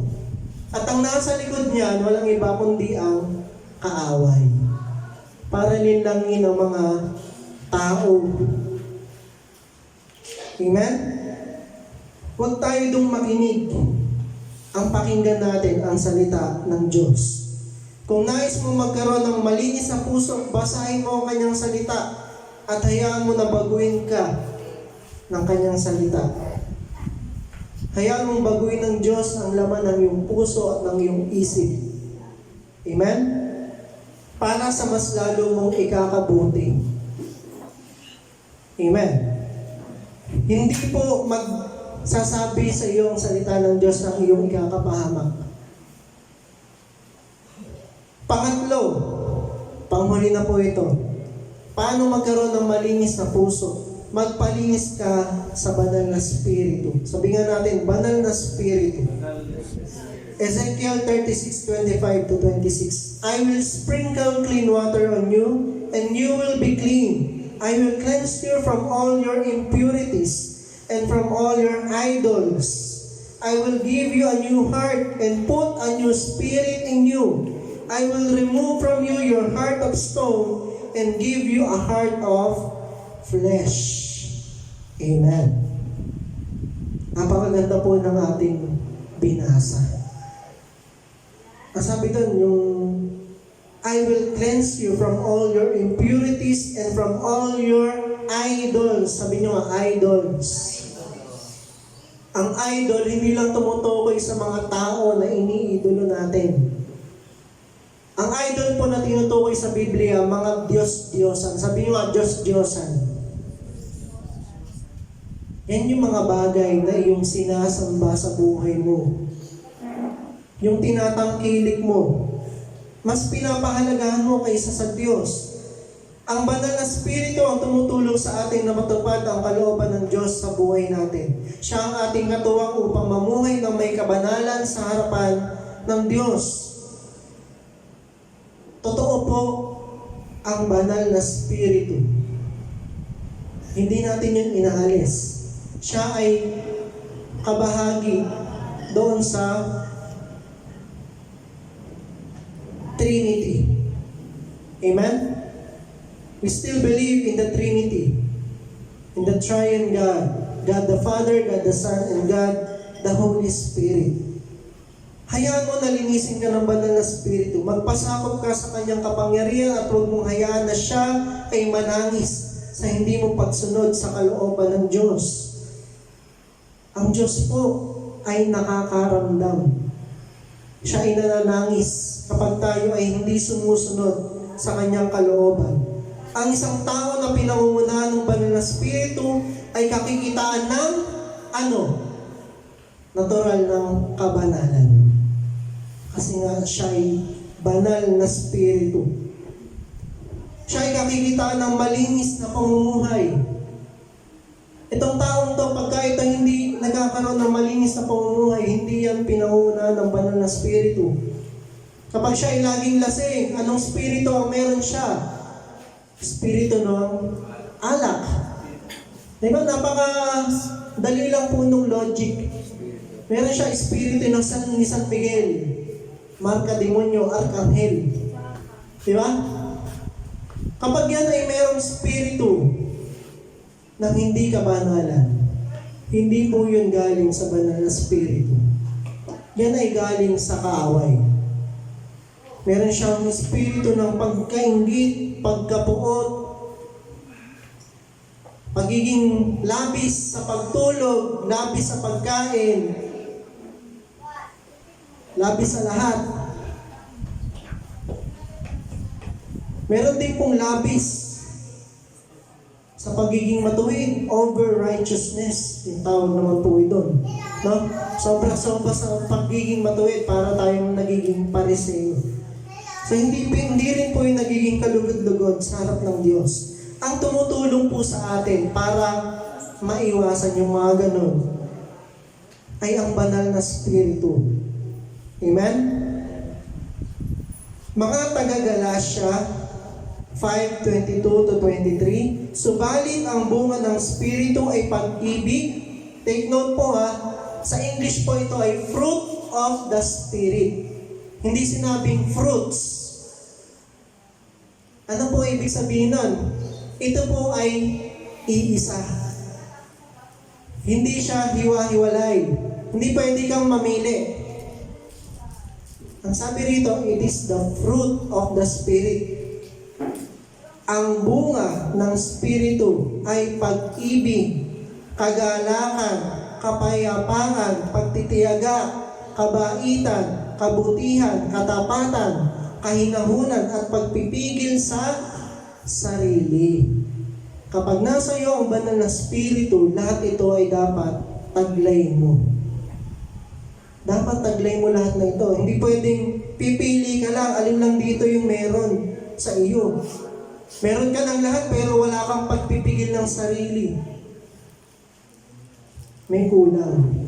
At ang nasa likod niyan, walang iba kundi ang kaaway. Para linlangin ang mga tao. Amen? Huwag tayo dong makinig. Ang pakinggan natin ang salita ng Diyos. Kung nais mo magkaroon ng malinis na puso, basahin mo ang kanyang salita at hayaan mo na baguhin ka ng kanyang salita. Hayaan mong baguhin ng Diyos ang laman ng iyong puso at ng iyong isip. Amen? Para sa mas lalo mong ikakabuti. Amen? Hindi po magsasabi sa iyong salita ng Diyos ang iyong ikakapahamak. Pangatlo, panghuli na po ito. Paano magkaroon ng malinis na puso? Magpalinis ka sa banal na spirito. Sabi nga natin, banal na spirito. Ezekiel 36:25 to 26. I will sprinkle clean water on you, and you will be clean. I will cleanse you from all your impurities and from all your idols. I will give you a new heart and put a new spirit in you. I will remove from you your heart of stone and give you a heart of flesh. Amen. Napakaganda po ng ating binasa. Ang sabi doon, yung I will cleanse you from all your impurities and from all your idols. Sabi nyo nga, idols. Ang idol, hindi lang tumutukoy sa mga tao na iniidolo natin. Ang idol po na tinutukoy sa Biblia, mga Diyos-Diyosan. Sabi nyo nga, Diyos-Diyosan. Yan yung mga bagay na iyong sinasamba sa buhay mo. Yung tinatangkilik mo. Mas pinapahalagahan mo kaysa sa Diyos. Ang banal na spirito ang tumutulong sa atin na matupad ang kalooban ng Diyos sa buhay natin. Siya ang ating katuwang upang mamuhay ng may kabanalan sa harapan ng Diyos. Totoo po ang banal na spirito. Hindi natin yun inaalis. Siya ay kabahagi doon sa Trinity. Amen? We still believe in the Trinity. In the Triune God. God the Father, God the Son, and God the Holy Spirit. Hayaan mo na linisin ka ng banal na Spirito. Magpasakop ka sa kanyang kapangyarihan at huwag mong hayaan na siya ay manangis sa hindi mo pagsunod sa kalooban ng Diyos. Ang Diyos po ay nakakaramdam. Siya ay nananangis kapag tayo ay hindi sumusunod sa kanyang kalooban. Ang isang tao na pinangungunahan ng banal na spirito ay kakikitaan ng natural ng kabanalan. Kasi nga siya ay banal na spirito. Siya ay kakikitaan ng malinis na pamumuhay. Itong taong to, pagka ito hindi nagkakaroon ng malinis na pamumuhay, hindi yan pinangungunahan ng banal na spirito. Kapag siya ay laging lasing, anong spirito ang meron siya? Spirito ng alak. Diba? Napaka-dali lang po nung logic. Meron siya spirito ng ni San Miguel, Marka Demonyo, Arkanghel. Diba? Kapag yan ay merong spirito ng hindi kabanalan, hindi po yun galing sa banal na spirito. Yan ay galing sa kaaway. Meron siyang espiritu ng pagkainggit, pagkapuot, pagiging labis sa pagtulog, labis sa pagkain, labis sa lahat. Meron din pong labis sa pagiging matuwid, over righteousness, yung tawag naman po ito. No? Sobra-sobra sa pagiging matuwid para tayong nagiging pariseo. So hindi rin po yung nagiging kalugod-lugod sa harap ng Diyos. Ang tumutulong po sa atin para maiwasan yung mga ganun ay ang banal na spirito. Amen? Mga taga-Galatia 5:22 to 23, subalit ang bunga ng spirito ay pag-ibig. Take note po sa English po ito ay fruit of the Spirit. Hindi sinabing fruits. Ano po ibig sabihin nun? Ito po ay iisa. Hindi siya hiwa-hiwalay. Hindi pwede kang mamili. Ang sabi rito, it is the fruit of the Spirit. Ang bunga ng Spirito ay pag-ibig, kagalakan, kapayapaan, pagtitiyaga, kabaitan, kabutihan, katapatan, kahinahunan at pagpipigil sa sarili. Kapag nasa iyo ang banal na spirito, lahat ito ay dapat taglay mo. Dapat taglay mo lahat na ito. Hindi pwedeng pipili ka lang, alin lang dito yung meron sa iyo. Meron ka ng lahat pero wala kang pagpipigil ng sarili. May kulang.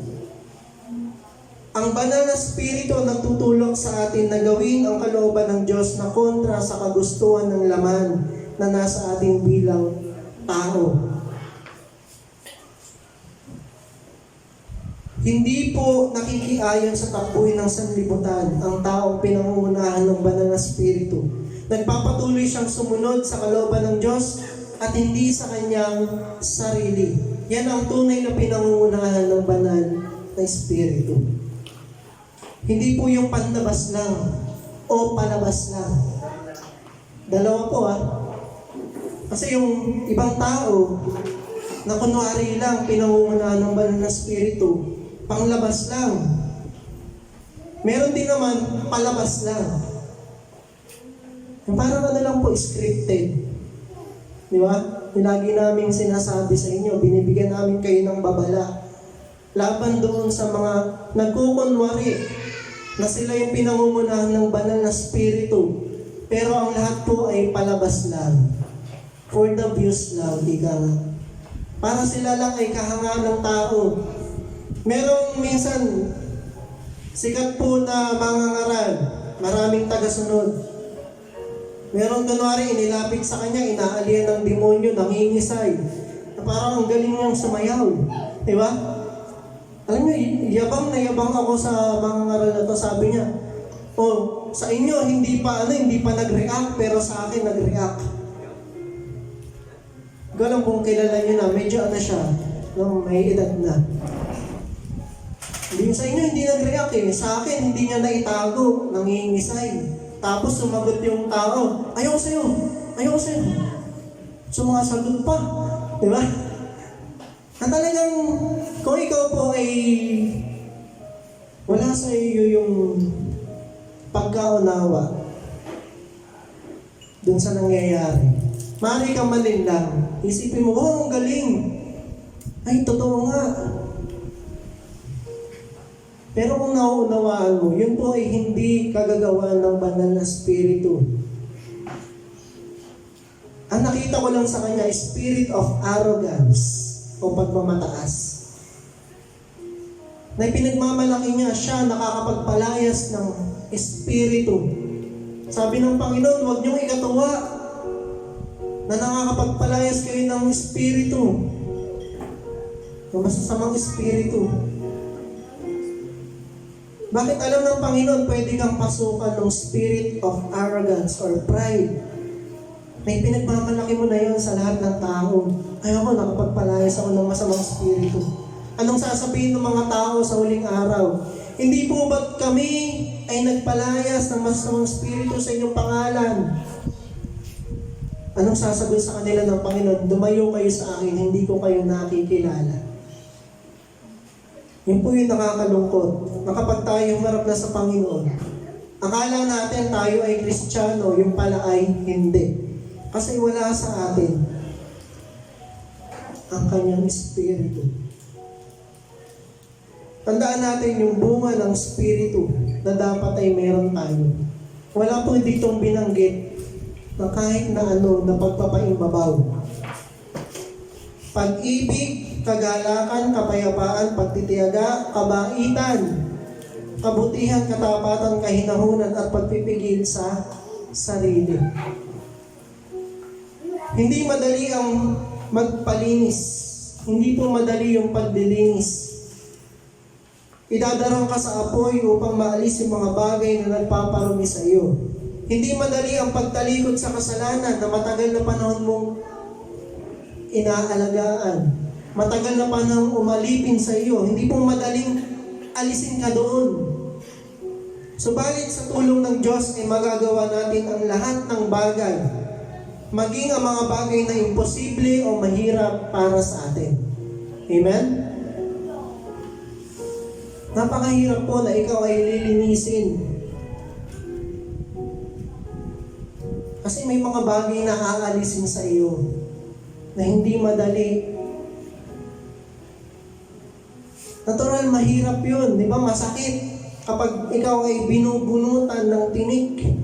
Ang banal na spirito nagtutulong sa atin na gawin ang kalooban ng Diyos na kontra sa kagustuhan ng laman na nasa atin bilang tao. Hindi po nakikiayon sa takbuhin ng sanlibutan ang taong pinangungunahan ng banal na spirito. Nagpapatuloy siyang sumunod sa kalooban ng Diyos at hindi sa kanyang sarili. Yan ang tunay na pinangungunahan ng banal na spirito. Hindi po yung panlabas lang o palabas lang. Dalawa po Kasi yung ibang tao na kunwari lang pinangungunahan ng banal na spirito, panglabas lang. Meron din naman palabas lang. Yung parang lang po scripted. Di ba? Yung lagi namin sinasabi sa inyo, binibigyan namin kayo ng babala. Laban doon sa mga nagkukunwari na sila yung pinangungunahan ng banal na spirito. Pero ang lahat po ay palabas lang. For the views lang, di ka nga. Para sila lang ay kahangaan ng tao. Merong minsan, sikat po na mangangaral, maraming tagasunod. Merong kunwari, inilapit sa kanya, inaalian ng demonyo, nangingisay. Na parang ang galing niyang sumayaw. Di ba? Alam niyo, yabang na yabang ako sa mangangaral na to. Sabi niya, sa inyo, hindi pa nag-react, pero sa akin nag-react. Galang kung kilala niyo na, medyo siya, may edad na. Hindi sa inyo, hindi nag-react Sa akin, hindi niya naitago, nangingisay. Tapos sumagot yung tao, ayaw sa'yo. Sumasagot pa. Di ba? Na talagang, kung ikaw po ay wala sa iyo yung pagkaunawa dun sa nangyayari, maaari kang malinlang. Isipin mo, ang galing. Ay, totoo nga. Pero kung nauunawaan mo, yun po ay hindi kagagawa ng banal na spirito. Ang nakita ko lang sa kanya, spirit of arrogance o pagmamataas. Na pinagmamalaki niya, siya nakakapagpalayas ng espiritu. Sabi ng Panginoon, huwag niyong ikatuwa na nakakapagpalayas kayo ng espiritu. Ng masasamang espiritu. Bakit alam ng Panginoon pwede kang pasukan ng spirit of arrogance or pride? May pinagmamalaki mo na yon sa lahat ng tao. Ayoko, nakapagpalayas ako ng masamang espiritu. Anong sasabihin ng mga tao sa huling araw? Hindi po ba't kami ay nagpalayas ng masamang espiritu sa inyong pangalan? Anong sasabihin sa kanila ng Panginoon? Dumayo kayo sa akin, hindi ko kayo nakikilala. Yun po yung nakakalungkot. Na kapag tayo humarap na sa Panginoon, akala natin tayo ay Kristiyano, yung pala ay hindi. Kasi wala sa atin ang kanyang espiritu. Tandaan natin yung bunga ng espiritu na dapat ay meron tayo. Wala po ditong binanggit na kahit na na pagpapaimbabaw. Pag-ibig, kagalakan, kapayapaan, pagtitiyaga, kabaitan, kabutihan, katapatan, kahinahunan, at pagpipigil sa sarili. Hindi madali ang magpalinis. Hindi po madali yung paglilinis. Idadarang ka sa apoy upang maalis yung mga bagay na nagpaparumi sa iyo. Hindi madali ang pagtalikod sa kasalanan na matagal na panahon mong inaalagaan. Matagal na panahon umalipin sa iyo. Hindi po madaling alisin ka doon. Subalit sa tulong ng Diyos ay magagawa natin ang lahat ng bagay. Maging ang mga bagay na imposible o mahirap para sa atin. Amen? Napakahirap po na ikaw ay lilinisin. Kasi may mga bagay na aalisin sa iyo na hindi madali. Natural, mahirap yun. Di ba? Masakit kapag ikaw ay binubunutan ng tinik.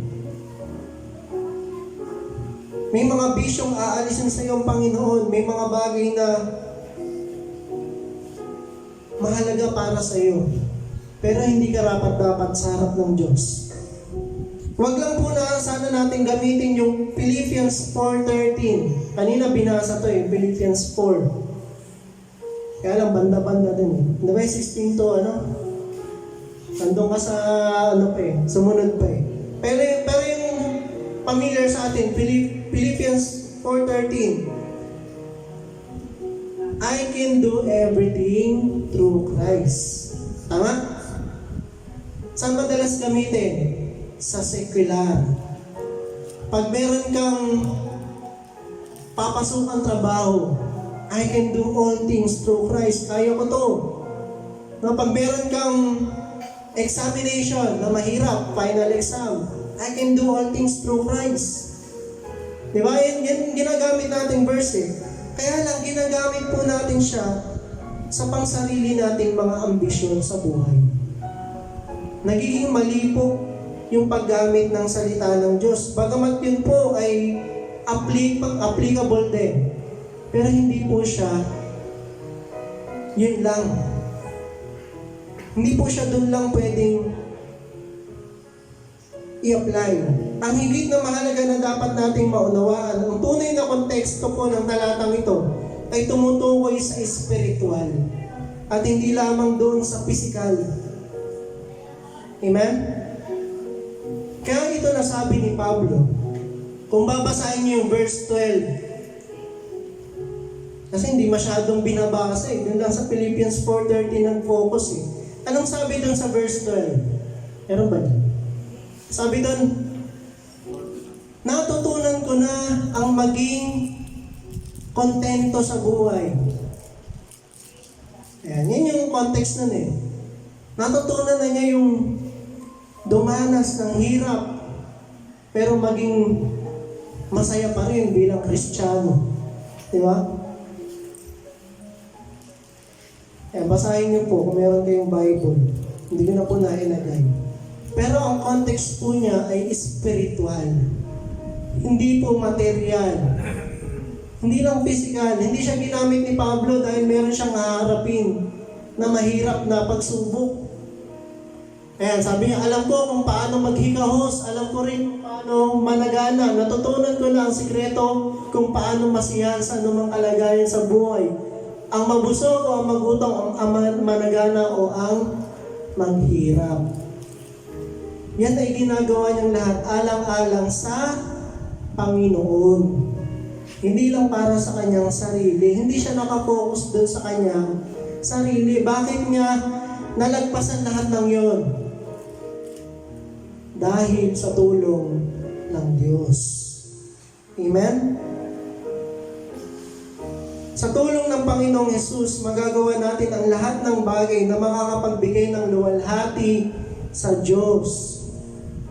May mga bisyong aalisin sa iyo ang Panginoon. May mga bagay na mahalaga para sa iyo. Pero hindi ka dapat sa harap ng Diyos. Huwag lang po na sana natin gamitin yung Philippians 4:13. Kanina binasa to Philippians 4. Kaya lang banda-banda din eh. Di ba 16 to nandun ka sa sumunod pa eh. Pero yung familiar sa atin, Philippians 4:13. I can do everything through Christ. Tama? Saan madalas gamitin? Sa secular. Pag meron kang papasukang trabaho, I can do all things through Christ. Kaya ko to. No, pag meron kang examination na mahirap, final exam, I can do all things through Christ. Di ba? Yan ginagamit nating verse eh. Kaya lang, ginagamit po natin siya sa pangsarili nating mga ambisyon sa buhay. Nagiging mali po yung paggamit ng salita ng Diyos. Bagamat yun po ay applicable din. Pero hindi po siya yun lang. Hindi po siya dun lang pwedeng i-apply. Ang higit na mahalaga na dapat nating maunawaan, ang tunay na konteksto po ng talatang ito ay tumutukoy sa spiritual at hindi lamang doon sa physical. Amen? Kaya ito nasabi ni Pablo. Kung babasahin niyo yung verse 12, kasi hindi masyadong binabasa eh. Doon lang sa Philippians 4:13 ang focus eh. Anong sabi doon sa verse 12? Meron ba niya? Sabi doon, natutunan ko na ang maging kontento sa buhay. Ayan, yun yung context nun eh. Natutunan na niya yung dumanas ng hirap, pero maging masaya pa rin bilang Kristiyano. Di ba? Basahin niyo po kung meron kayong Bible. Hindi ko na po nailagay. Pero ang context po niya ay spiritual. Hindi po material. Hindi lang physical. Hindi siya ginamit ni Pablo dahil meron siyang haharapin na mahirap na pagsubok. Ayan, sabi niya, alam ko kung paano maghikahos, alam ko rin kung paano managana. Natutunan ko na ang sikreto kung paano masiyahan sa anumang kalagayan sa buhay. Ang mabusog o ang magutom, ang managana o ang maghirap. Yan ay ginagawa niyang lahat alang-alang sa Panginoon. Hindi lang para sa kanyang sarili. Hindi siya nakapokus doon sa kanyang sarili. Bakit niya nalagpasan lahat ng yon? Dahil sa tulong ng Diyos. Amen? Sa tulong ng Panginoong Hesus, magagawa natin ang lahat ng bagay na makakapagbigay ng luwalhati sa Diyos.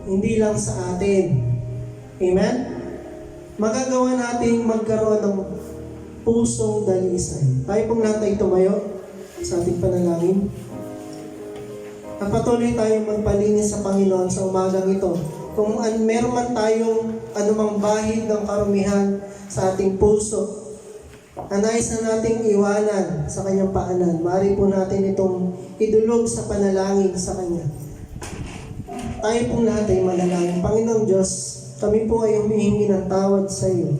Hindi lang sa atin. Amen? Magagawa natin magkaroon ng pusong dalisay. Tayo pong lahat ay tumayo sa ating panalangin. At patuloy tayong magpalinis sa Panginoon sa umagang ito. Kung meron man tayong anumang bahid ng karumihan sa ating puso, na nais na nating iwanan sa kanyang paanan, maaari po natin itong idulog sa panalangin sa kanya. Tayo pong lahat ay manalangin. Panginoong Diyos, kami po ay humihingi ng tawad sa iyo.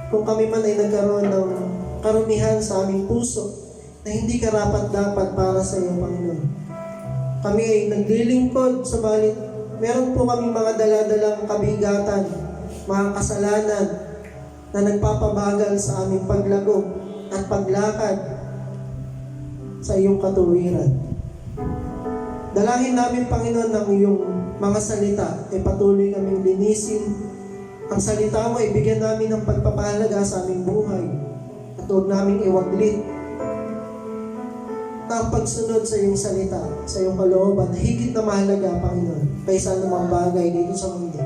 Kung kami man ay nagkaroon ng karumihan sa aming puso na hindi karapat-dapat para sa iyo, Panginoon. Kami ay naglilingkod, subalit meron po kami mga daladalang kabigatan, mga kasalanan na nagpapabagal sa aming paglago at paglakad sa iyong katuwiran. Dalangin namin, Panginoon, ng iyong mga salita ay patuloy kaming linisin. Ang salita mo ay bigyan namin ng pagpapahalaga sa aming buhay at huwag naming iwaglit na ang pagsunod sa iyong salita, sa iyong kalooban, higit na mahalaga, Panginoon, kaysa anumang bagay dito sa mundo.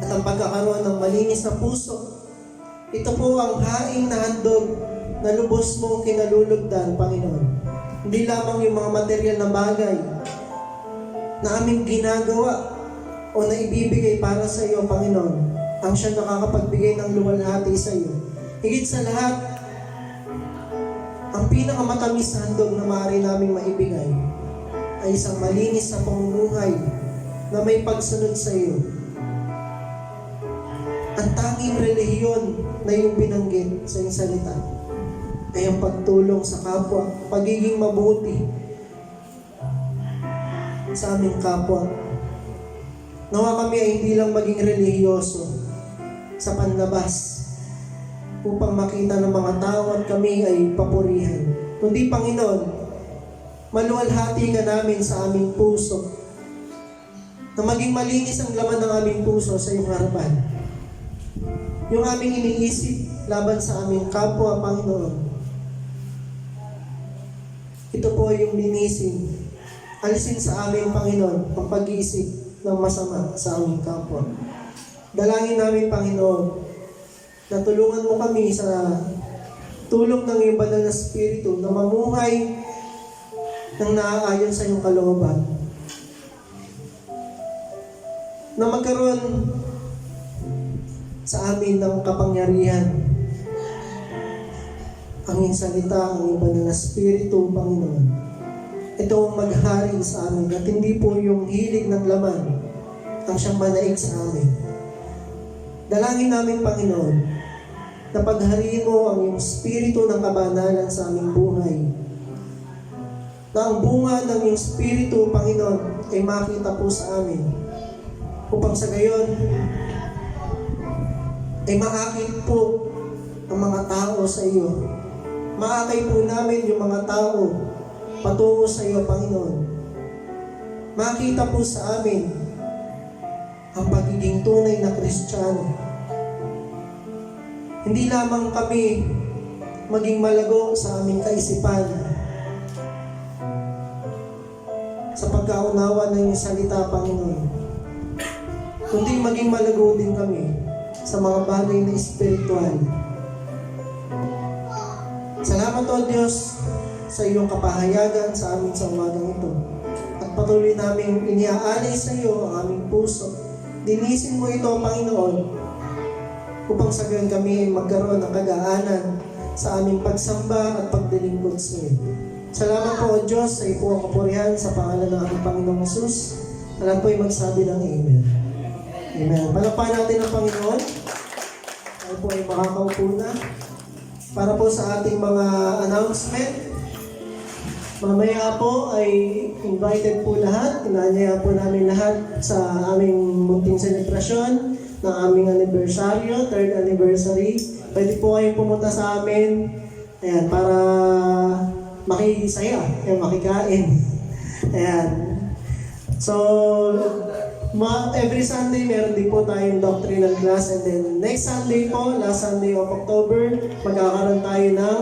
At ang pagkakaroon ng malinis na puso, ito po ang haing na handog na lubos mong kinalulugdan, Panginoon. Hindi lamang yung mga material na bagay na aming ginagawa o na ibibigay para sa iyo, Panginoon. ang siyang nakakapagbigay ng luwalhati sa iyo. Higit sa lahat, ang pinakamatamis na handog na maaari naming maibigay ay isang malinis na pamumuhay na may pagsunod sa iyo. Ang tanging relihiyon na iyong binanggit sa iyong salita ay ang pagtulong sa kapwa, pagiging mabuti sa aming kapwa. Nawa kami ay hindi lang maging relihiyoso sa panlabas upang makita ng mga tao at kami ay papurihan. Kundi Panginoon, maluwalhati ka namin sa aming puso na maging malinis ang laman ng aming puso sa iyong harapan. Yung aming iniisip laban sa aming kapwa, Panginoon, ito po yung linisin. Alisin sa amin, Panginoon, ang pag-iisip ng masama sa aming kapwa. Dalangin namin, Panginoon, na tulungan mo kami sa tulong ng iyong banal na Espiritu na mamuhay ng naaayon sa iyong kalooban. Na magkaroon sa amin ng kapangyarihan ang iyong salita, ang iyong banal na Espiritu, Panginoon. Ito ang maghari sa amin at hindi po yung hilig ng laman ang siyang manaig sa amin. Dalangin namin, Panginoon, na paghariin mo ang iyong Espiritu ng kabanalan sa aming buhay. Na ang bunga ng iyong Espiritu, Panginoon, ay makita po sa amin. Upang sa gayon, ay maakit po ang mga tao sa iyo. Maakay po namin yung mga tao patungo sa iyo, Panginoon. Makita po sa amin ang pagiging tunay na Kristiyano. Hindi lamang kami maging malago sa aming kaisipan sa pagkaunawa ng iyong salita, Panginoon, kundi maging malago din kami sa mga bagay na espiritual. Salamat o Diyos sa iyong kapahayagan sa amin sa umagang ito. At patuloy namin iniaalay sa iyo ang aming puso. Dinisin mo ito, Panginoon, upang sa gayon kami magkaroon ng kagaanan sa aming pagsamba at pagdilingkod sa iyo. Salamat po o Diyos sa iyo po ang kapurihan sa pangalan ng aming Panginoong Jesus. Alam po ay magsabi ng Amen. Amen. Palakpakan natin ang Panginoon. Tayo po ay makakaupo na. Para po sa ating mga announcement, mamaya po ay invited po lahat. Inaanyaya po namin lahat sa aming munting selebrasyon ng aming anibersaryo, 3rd anniversary. Pwede po kayong pumunta sa amin, ayan, para makisaya, makikain. Ayan. So, every Sunday, meron din po tayong doctrinal class. And then, next Sunday po, last Sunday of October, magkakaroon tayo ng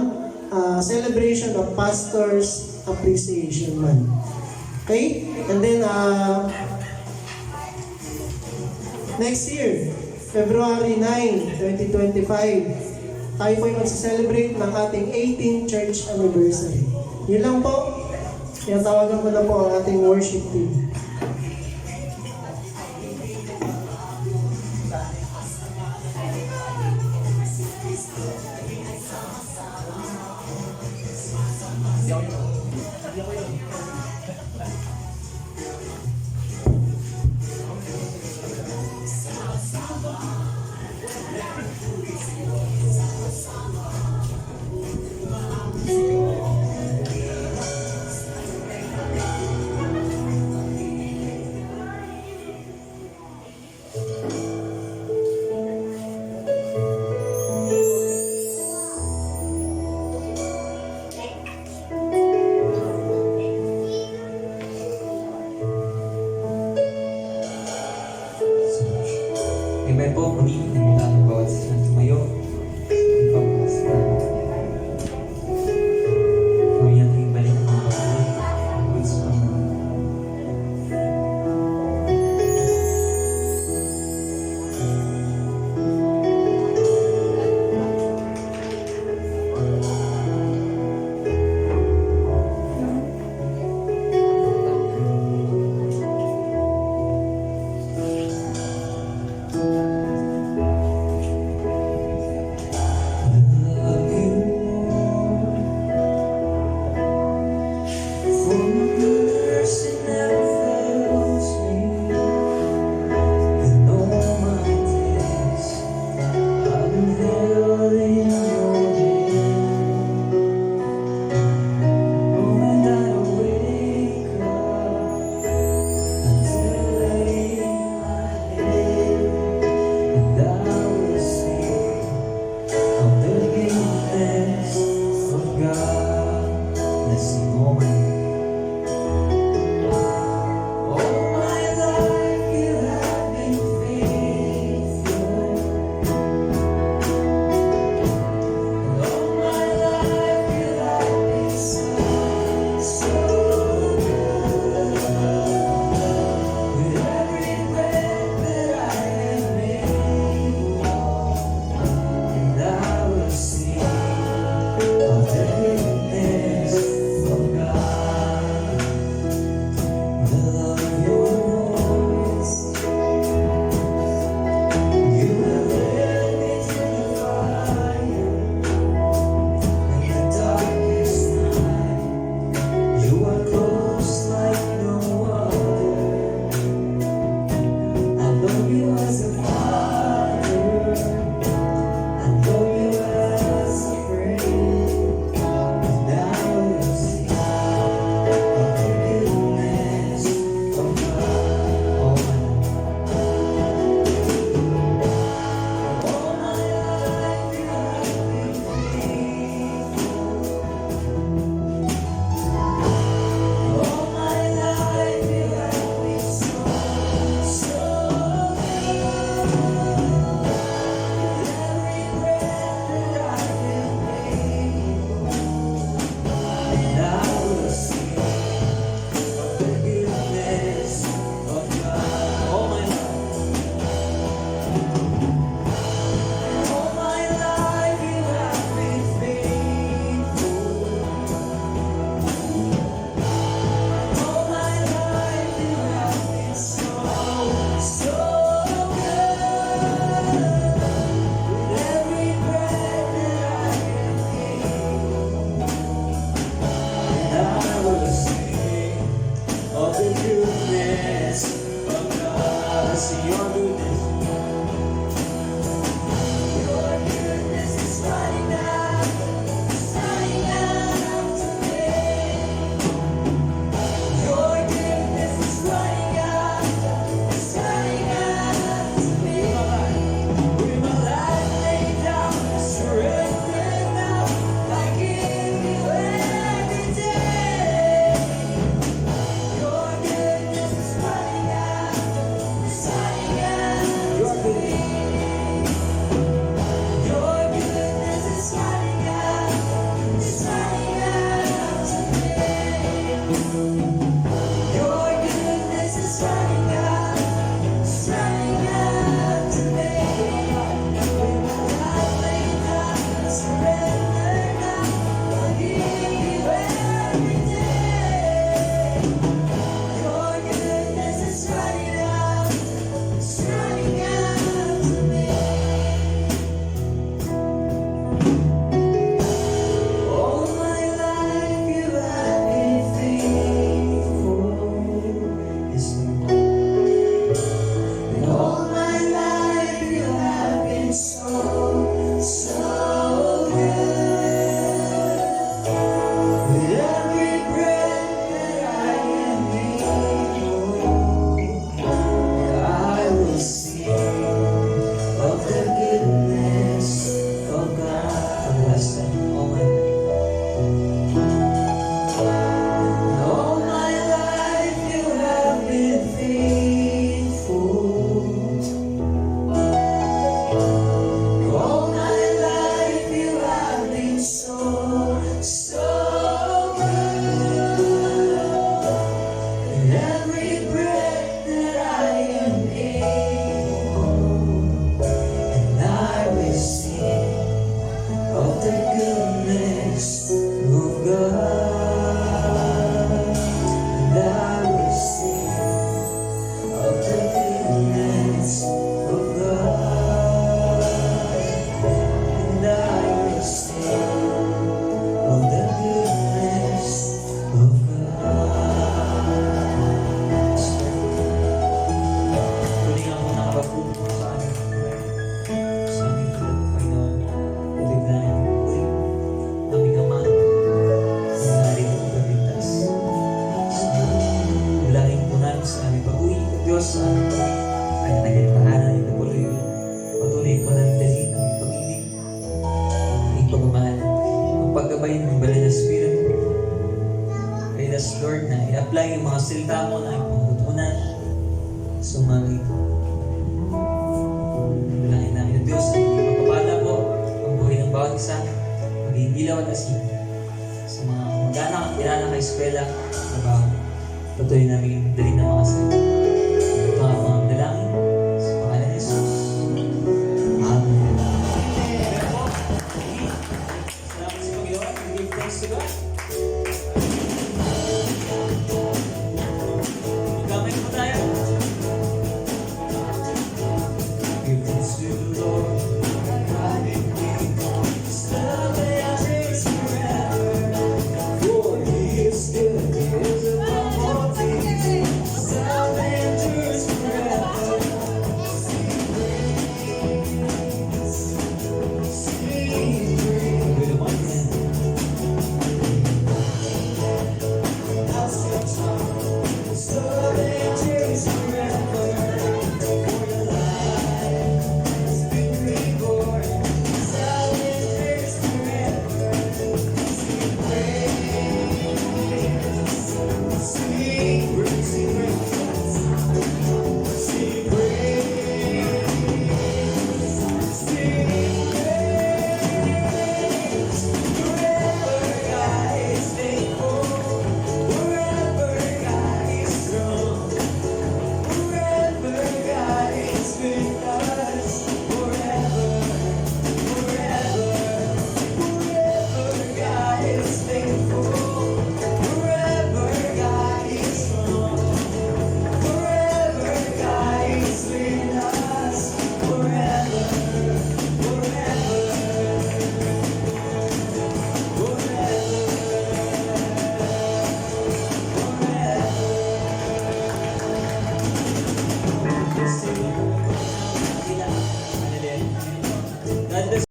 celebration of Pastor's Appreciation Month. Okay? And then, next year, February 9, 2025, tayo po yung mag-celebrate ng ating 18th church anniversary. Yun lang po. Kaya tawagan ko na po ang ating worship team. Amen po, muli, nagmula ng bawat sa tumayo. Pagpapas na. Ngayon ay balik ng bawat. Gusto ko na. See your goodness. Your goodness is running out to me. Your goodness is running out to me. With my life laid down, I surrender now. I give you every day. Your goodness is running out Your to goodness. me. Your goodness is running out to me. Your goodness is running out to me. With my life laid down, I surrender now. I give you every day. Your goodness is running out to me. All my life you have been faithful, yes, Lord. And all my life you have been so good. With every breath that I am able, I will sing of the goodness of God. Bless them, all my All my life you have been faithful. All my life you have been so good. In every breath that I am able, and I will sing of the goodness of God. And I will sing of the goodness of God. And I will sing of the goodness of God. Tuloy nga po nakapapupo sa aming buhay. Sa aming Panginoon. Biglayin niyo po aming Ama. Ang narito po pagligtas. Bilangin po namin sa aming pag-uwi. Diyos sa aming pag-uwi. Kaya nagayamahanan ito po rin. Patuloy po namin dalhin ang aming pag-ibig. Ang aming pagmamahal. Ang paggabay ng banal na Espiritu. Kaya das Lord na i-apply yung mga salita mo na aming pangtutunan sa mga ito. Bilangin namin ang Diyos na maging mapapala po ang buhay ng bawat isa, maging ilaw at asin sa mga mag-anak at kilala kay eskwela, trabaho. Patuloy namin dalhin ng mga salita.